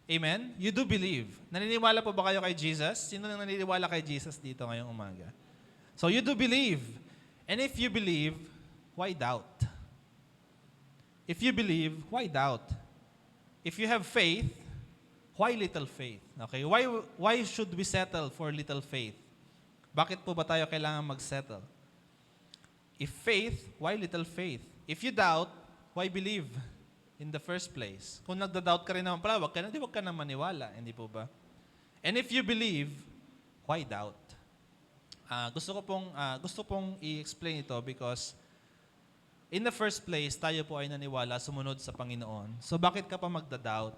S5: Amen? You do believe. Naniniwala po ba kayo kay Jesus? Sino nang naniniwala kay Jesus dito ngayong umaga? So you do believe. And if you believe, why doubt? If you believe, why doubt? If you have faith, why little faith? Okay? Why should we settle for little faith? Bakit po ba tayo kailangan mag-settle? If faith, why little faith? If you doubt, why believe in the first place? Kung nagda-doubt ka rin naman pala, wag ka na maniwala. Hindi po ba? And if you believe, why doubt? Gusto pong i-explain ito because in the first place, tayo po ay naniwala, sumunod sa Panginoon. So bakit ka pa magda-doubt?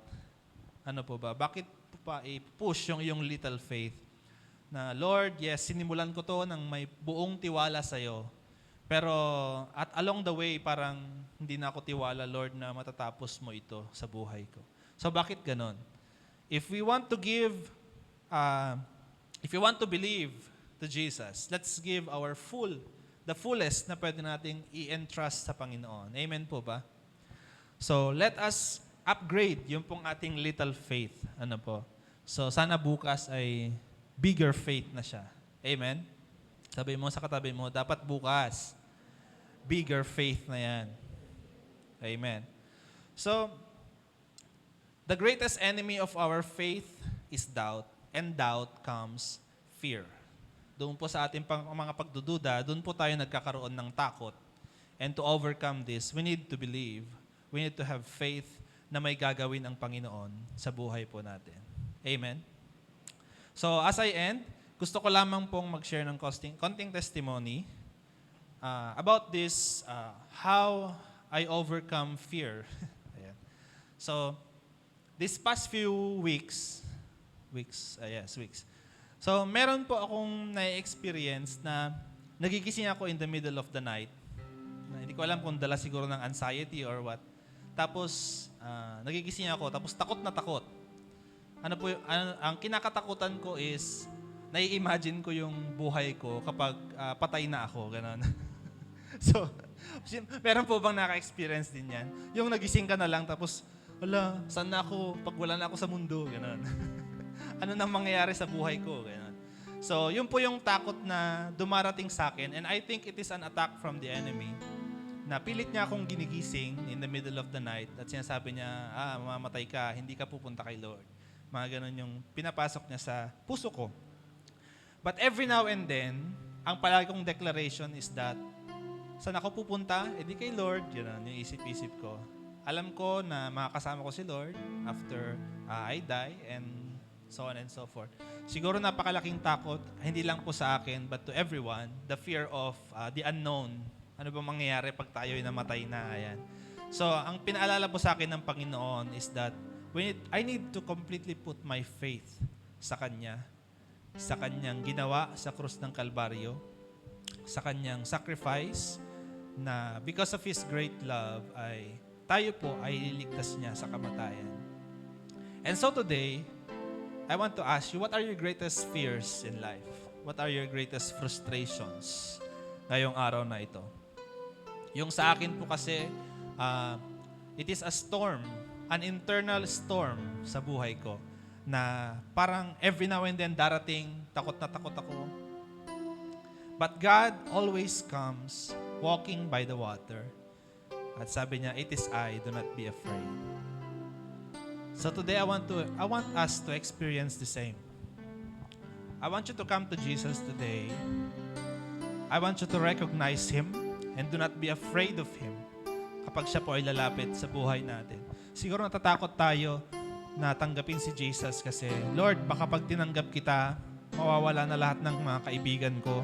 S5: Ano po ba? Bakit pa i-push yung little faith? Na, Lord, yes, sinimulan ko to ng may buong tiwala sa'yo. Pero at along the way, parang hindi na ako tiwala, Lord, na matatapos mo ito sa buhay ko. So bakit ganon? If we want to believe to Jesus, let's give the fullest na pwede nating i-entrust sa Panginoon. Amen po ba? So let us upgrade yung pong ating little faith. Ano po? So sana bukas ay bigger faith na siya. Amen? Sabi mo sa katabi mo, dapat bukas, bigger faith na yan. Amen. So, the greatest enemy of our faith is doubt. And doubt comes fear. Doon po sa ating mga pagdududa, doon po tayo nagkakaroon ng takot. And to overcome this, we need to believe. We need to have faith na may gagawin ang Panginoon sa buhay po natin. Amen? So, as I end, gusto ko lamang pong mag-share ng konting testimony about this, how I overcome fear. Ayan. So, this past few weeks. So, meron po akong na-experience na nagigising ako in the middle of the night. Hindi ko alam kung dala siguro ng anxiety or what. Tapos, nagigising ako, tapos takot na takot. Ang kinakatakutan ko is, nai-imagine ko yung buhay ko kapag patay na ako, gano'n. So, meron po bang naka-experience din yan? Yung nagising ka na lang, tapos, wala, saan na ako pag wala na ako sa mundo, gano'n. Ano nang mangyayari sa buhay ko, gano'n. So, yun po yung takot na dumarating sa akin, and I think it is an attack from the enemy, na pilit niya akong ginigising in the middle of the night, at sinasabi niya, mamamatay ka, hindi ka pupunta kay Lord. Mga ganun yung pinapasok niya sa puso ko. But every now and then, ang palagi kong declaration is that, saan ako pupunta? Di kay Lord. Yun yung isip-isip ko. Alam ko na makakasama ko si Lord after I die and so on and so forth. Siguro napakalaking takot, hindi lang po sa akin, but to everyone, the fear of the unknown. Ano ba mangyayari pag tayo'y namatay na? Ayan. So, ang pinaalala po sa akin ng Panginoon is that I need to completely put my faith sa Kanya, sa Kanyang ginawa sa krus ng Kalbaryo, sa Kanyang sacrifice na because of His great love tayo po ay liligtas niya sa kamatayan. And so today, I want to ask you, what are your greatest fears in life? What are your greatest frustrations ngayong araw na ito? Yung sa akin po kasi, it is a storm, an internal storm sa buhay ko na parang every now and then darating, takot na takot ako. But God always comes walking by the water. At sabi niya, it is I, do not be afraid. So today I want us to experience the same. I want you to come to Jesus today. I want you to recognize Him and do not be afraid of Him kapag siya po ay lalapit sa buhay natin. Siguro natatakot tayo na tanggapin si Jesus kasi, Lord, baka pag tinanggap kita, mawawala na lahat ng mga kaibigan ko,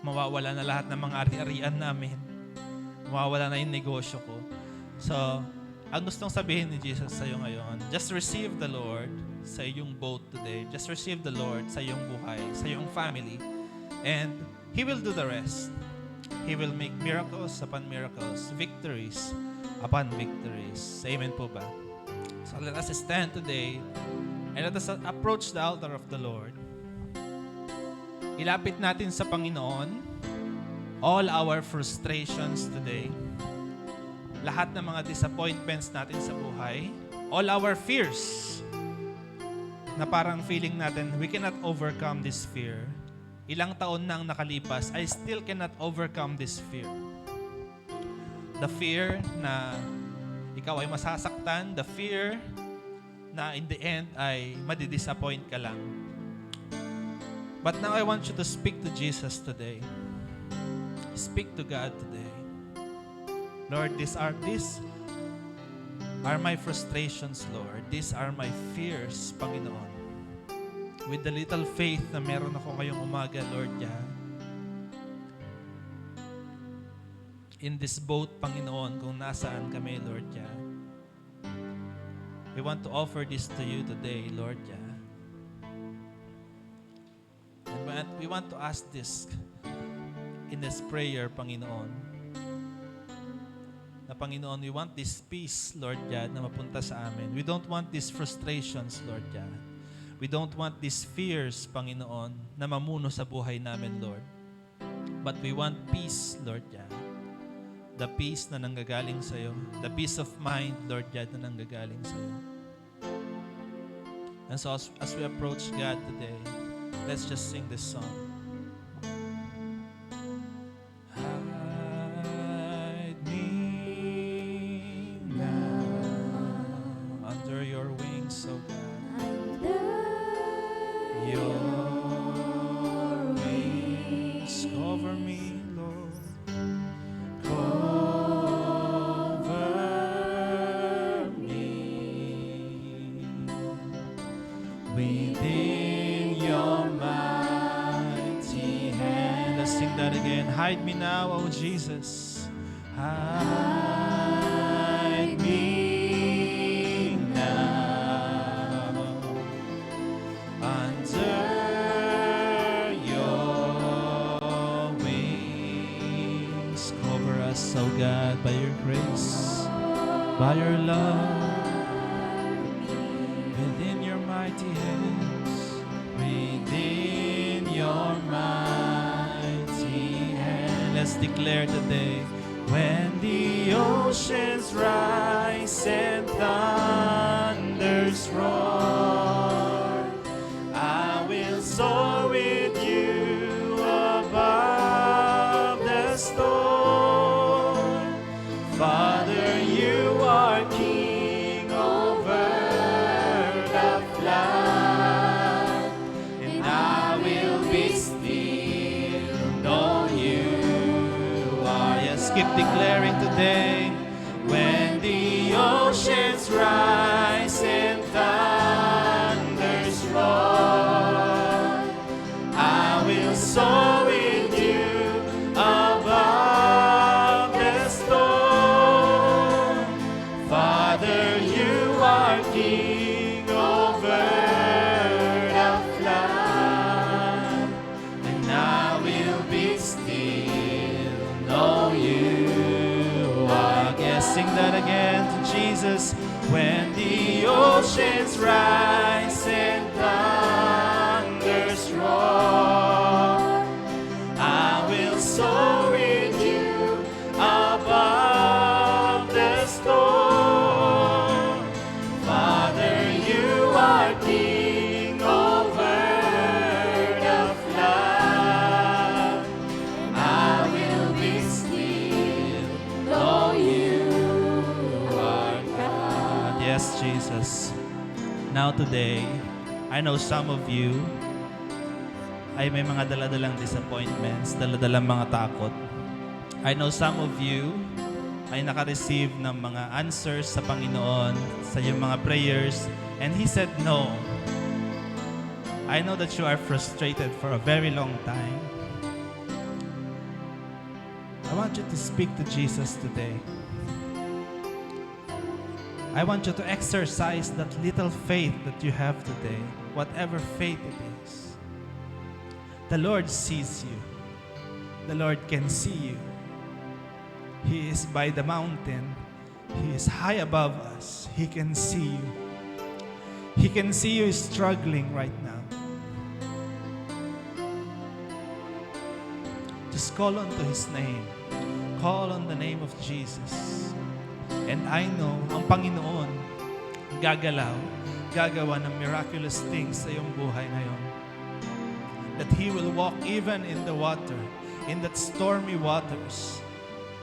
S5: mawawala na lahat ng mga ari-arian namin, mawawala na yung negosyo ko. So, ang gustong sabihin ni Jesus sa iyo ngayon, just receive the Lord sa iyong boat today. Just receive the Lord sa iyong buhay, sa iyong family. And He will do the rest. He will make miracles upon miracles, victories upon victories. Amen po ba? So let us stand today and let us approach the altar of the Lord. Ilapit natin sa Panginoon all our frustrations today. Lahat ng mga disappointments natin sa buhay, all our fears, na parang feeling natin, we cannot overcome this fear. Ilang taon nang nakalipas, I still cannot overcome this fear. The fear na ikaw ay masasaktan, the fear na in the end ay madidisappoint ka lang. But now I want you to speak to Jesus today. Speak to God today. Lord, these are my frustrations, Lord. These are my fears, Panginoon. With the little faith na meron ako ngayong umaga, Lord, in this boat, Panginoon, kung nasaan kami, Lord, we want to offer this to you today, Lord, and we want to ask this in this prayer, Panginoon. Na Panginoon, we want this peace, Lord God, na mapunta sa amin. We don't want these frustrations, Lord God. We don't want these fears, Panginoon, na mamuno sa buhay namin, Lord. But we want peace, Lord God. The peace na nanggagaling sa iyo. The peace of mind, Lord God, na nanggagaling sa iyo. And so as we approach God today, let's just sing this song. Hide me now under your wings, oh God. Your wings cover me, Lord. Cover me within your mighty hand. Let's sing that again. Hide me now, oh Jesus. Hide me now under your wings. Cover us, oh God, by your grace, by your love, within your mighty hands, within your mighty hand. Let's declare today, when the oceans rise and thunders roar, I will soar with you above the storm. Father, you are King over the flood, and I will be still, know you are. Yes, keep declaring today, when the oceans rise and thunders roar, I will soar with you above the storm. Father, you are King over the flood, and I will be still, know you are. Yes, sing that again to Jesus. When the oceans rise and thunders roar, I will soar with you above the storm. Father, you are King over the flood. I will be still, know you are God. Yes, Jesus. Now today, I know some of you ay may mga daladalang disappointments, daladalang mga takot. I know some of you ay naka-receive ng mga answers sa Panginoon sa iyong mga prayers, and He said no. I know that you are frustrated for a very long time. I want you to speak to Jesus today. I want you to exercise that little faith that you have today, whatever faith it is. The Lord sees you. The Lord can see you. He is by the mountain. He is high above us. He can see you. He can see you struggling right now. Just call on to His name. Call on the name of Jesus. And I know, ang Panginoon, gagalaw, gagawa ng miraculous things sa iyong buhay ngayon. That He will walk even in the water, in that stormy waters.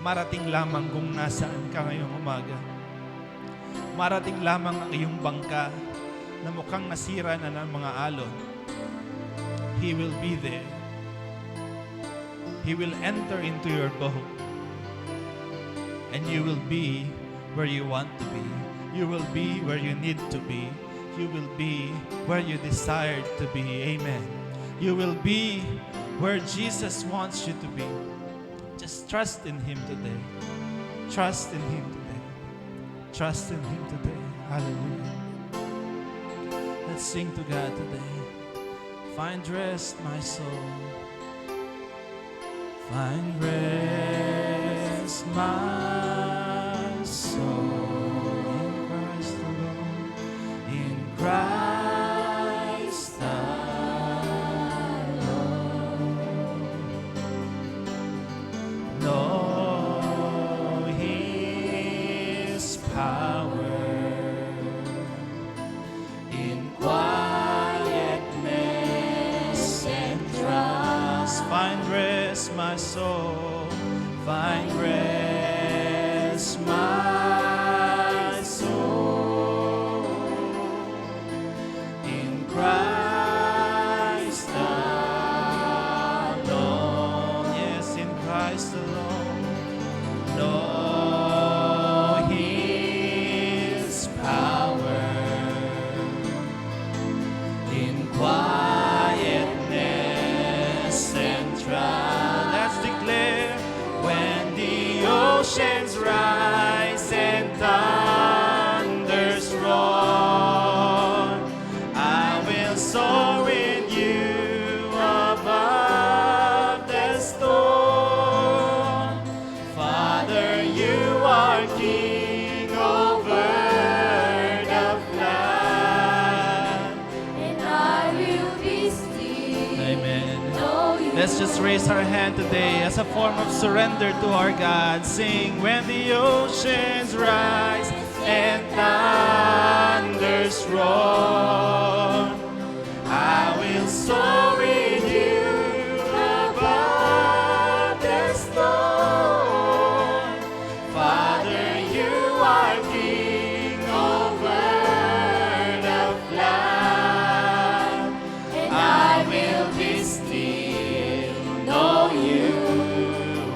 S5: Marating lamang kung nasaan ka ngayong umaga. Marating lamang ang iyong bangka na mukhang nasira na ng mga alon. He will be there. He will enter into your boat. And you will be where you want to be. You will be where you need to be. You will be where you desired to be. Amen. You will be where Jesus wants you to be. Just trust in Him today. Trust in Him today. Trust in Him today. Hallelujah. Let's sing to God today. Find rest, my soul. Find rest, my soul, in Christ alone, in Christ alone. Know His power in quietness and trust. Find rest, my soul. Find rest, my soul, in Christ alone. Yes, in Christ alone. Know His power in quietness and trust. Let's declare, when the oceans rise and thunders roar, I will soar with you above the storm. Father, you are King over the flood.
S2: And I will be still.
S5: Amen.
S2: Know you.
S5: Let's just raise our hand today as a form of surrender to our God. Sing, when the oceans rise and thunders roar, I will soar with you above the storm. Father, you are King over the flood.
S2: And
S5: I will be still, know you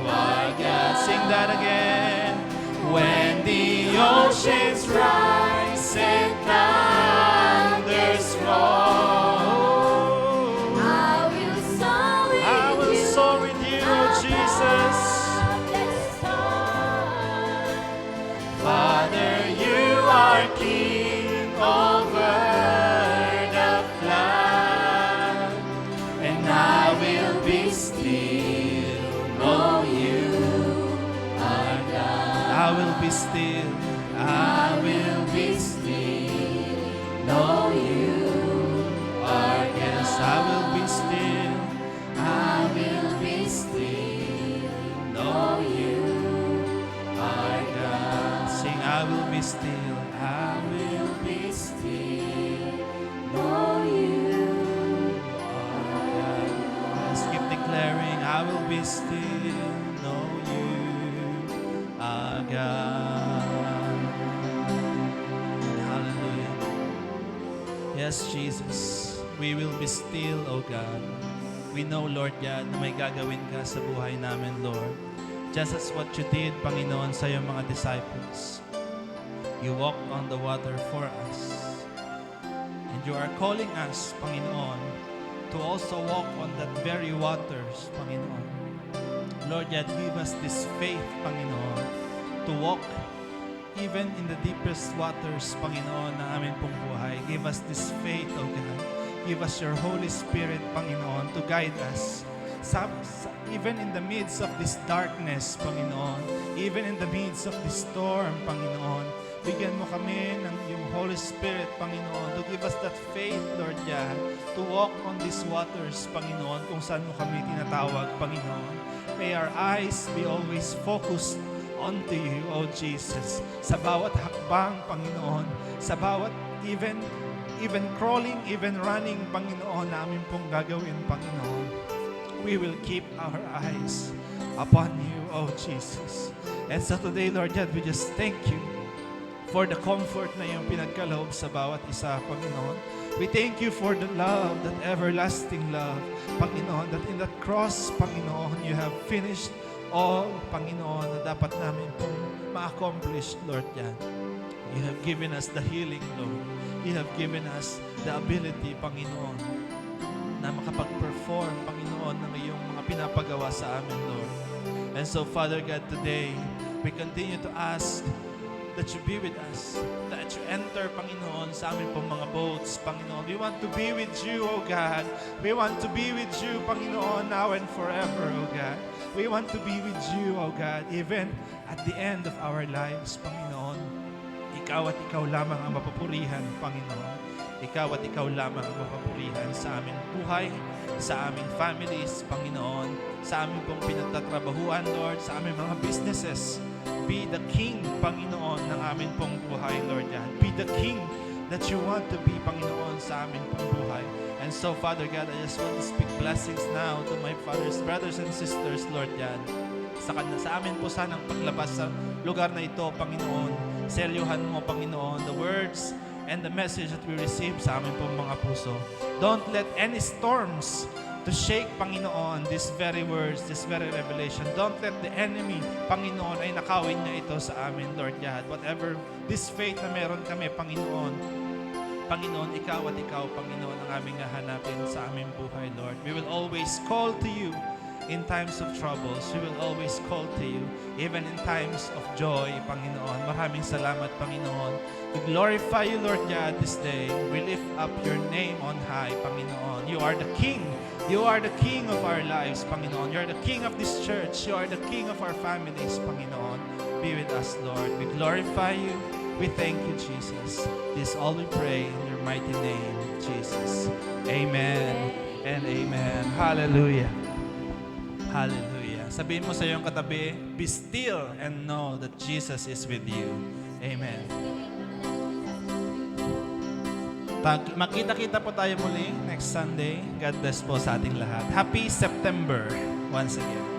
S5: are God. Sing that again. When the oceans rise and thunders roar,
S2: I will soar with
S5: I will
S2: you
S5: soar with you, oh Jesus.
S2: above the storm.
S5: Father, you are King over the flood, and I will be still, know you are God. I will be still, I will be still, know you are God. Yes, I will be still, I will be still, know you are God. Sing, I will be still, I will be still, know you are God. Let's keep declaring, I will be still, know you are God. Hallelujah. Yes, Jesus, we will be still, O God. We know, Lord God, na may gagawin ka sa buhay namin, Lord. Just as what you did, Panginoon, sa iyong mga disciples. You walked on the water for us. And you are calling us, Panginoon, to also walk on that very waters, Panginoon. Lord God, give us this faith, Panginoon, to walk even in the deepest waters, Panginoon, ng aming pong buhay. Give us this faith, O God. Give us your Holy Spirit, Panginoon, to guide us. Even in the midst of this darkness, Panginoon, even in the midst of this storm, Panginoon, bigyan mo kami ng iyong Holy Spirit, Panginoon, to give us that faith, Lord God, to walk on these waters, Panginoon, kung saan mo kami tinatawag, Panginoon. May our eyes be always focused onto you, O Jesus. Sa bawat hakbang, Panginoon, sa bawat even crawling, even running, Panginoon, namin pong gagawin, Panginoon. We will keep our eyes upon you, O Jesus. And so today, Lord God, we just thank you for the comfort na iyong pinagkaloob sa bawat isa, Panginoon. We thank you for the love, that everlasting love, Panginoon, that in that cross, Panginoon, you have finished all, Panginoon, na dapat namin pong ma-accomplish, Lord God. You have given us the healing, Lord. You have given us the ability, Panginoon, na makapag-perform, Panginoon, ng iyong mga pinapagawa sa amin, Lord. And so, Father God, today, we continue to ask that you be with us, that you enter, Panginoon, sa amin pong mga boats, Panginoon. We want to be with you, O God. We want to be with you, Panginoon, now and forever, O God. We want to be with you, O God, even at the end of our lives, Panginoon. Ikaw at ikaw lamang ang mapupurihan, Panginoon. Ikaw at ikaw lamang ang mapupurihan sa aming buhay, sa aming families, Panginoon, sa aming pong pinagtatrabahuan, Lord, sa aming mga businesses. Be the King, Panginoon, ng aming pong buhay, Lord God. Be the King that you want to be, Panginoon, sa aming pong buhay. And so, Father God, I just want to speak blessings now to my fathers, brothers, and sisters, Lord God. Sa amin po sanang paglabas sa lugar na ito, Panginoon. Selyuhan mo, Panginoon, the words and the message that we receive sa amin pong mga puso. Don't let any storms to shake, Panginoon, these very words, this very revelation. Don't let the enemy, Panginoon, ay nakawin niya ito sa amin, Lord God. Whatever this faith na meron kami, Panginoon, ikaw at ikaw, Panginoon, ang aming hahanapin sa aming buhay, Lord. We will always call to you in times of troubles. We will always call to you, even in times of joy, Panginoon. Maraming salamat, Panginoon. We glorify you, Lord God, this day. We lift up your name on high, Panginoon. You are the King. You are the King of our lives, Panginoon. You are the King of this church. You are the King of our families, Panginoon. Be with us, Lord. We glorify you. We thank you, Jesus. This all we pray in your mighty name, Jesus. Amen and amen. Hallelujah. Hallelujah. Sabihin mo sa iyong katabi, be still and know that Jesus is with you. Amen. Makita-kita po tayo muli next Sunday. God bless po sa ating lahat. Happy September once again.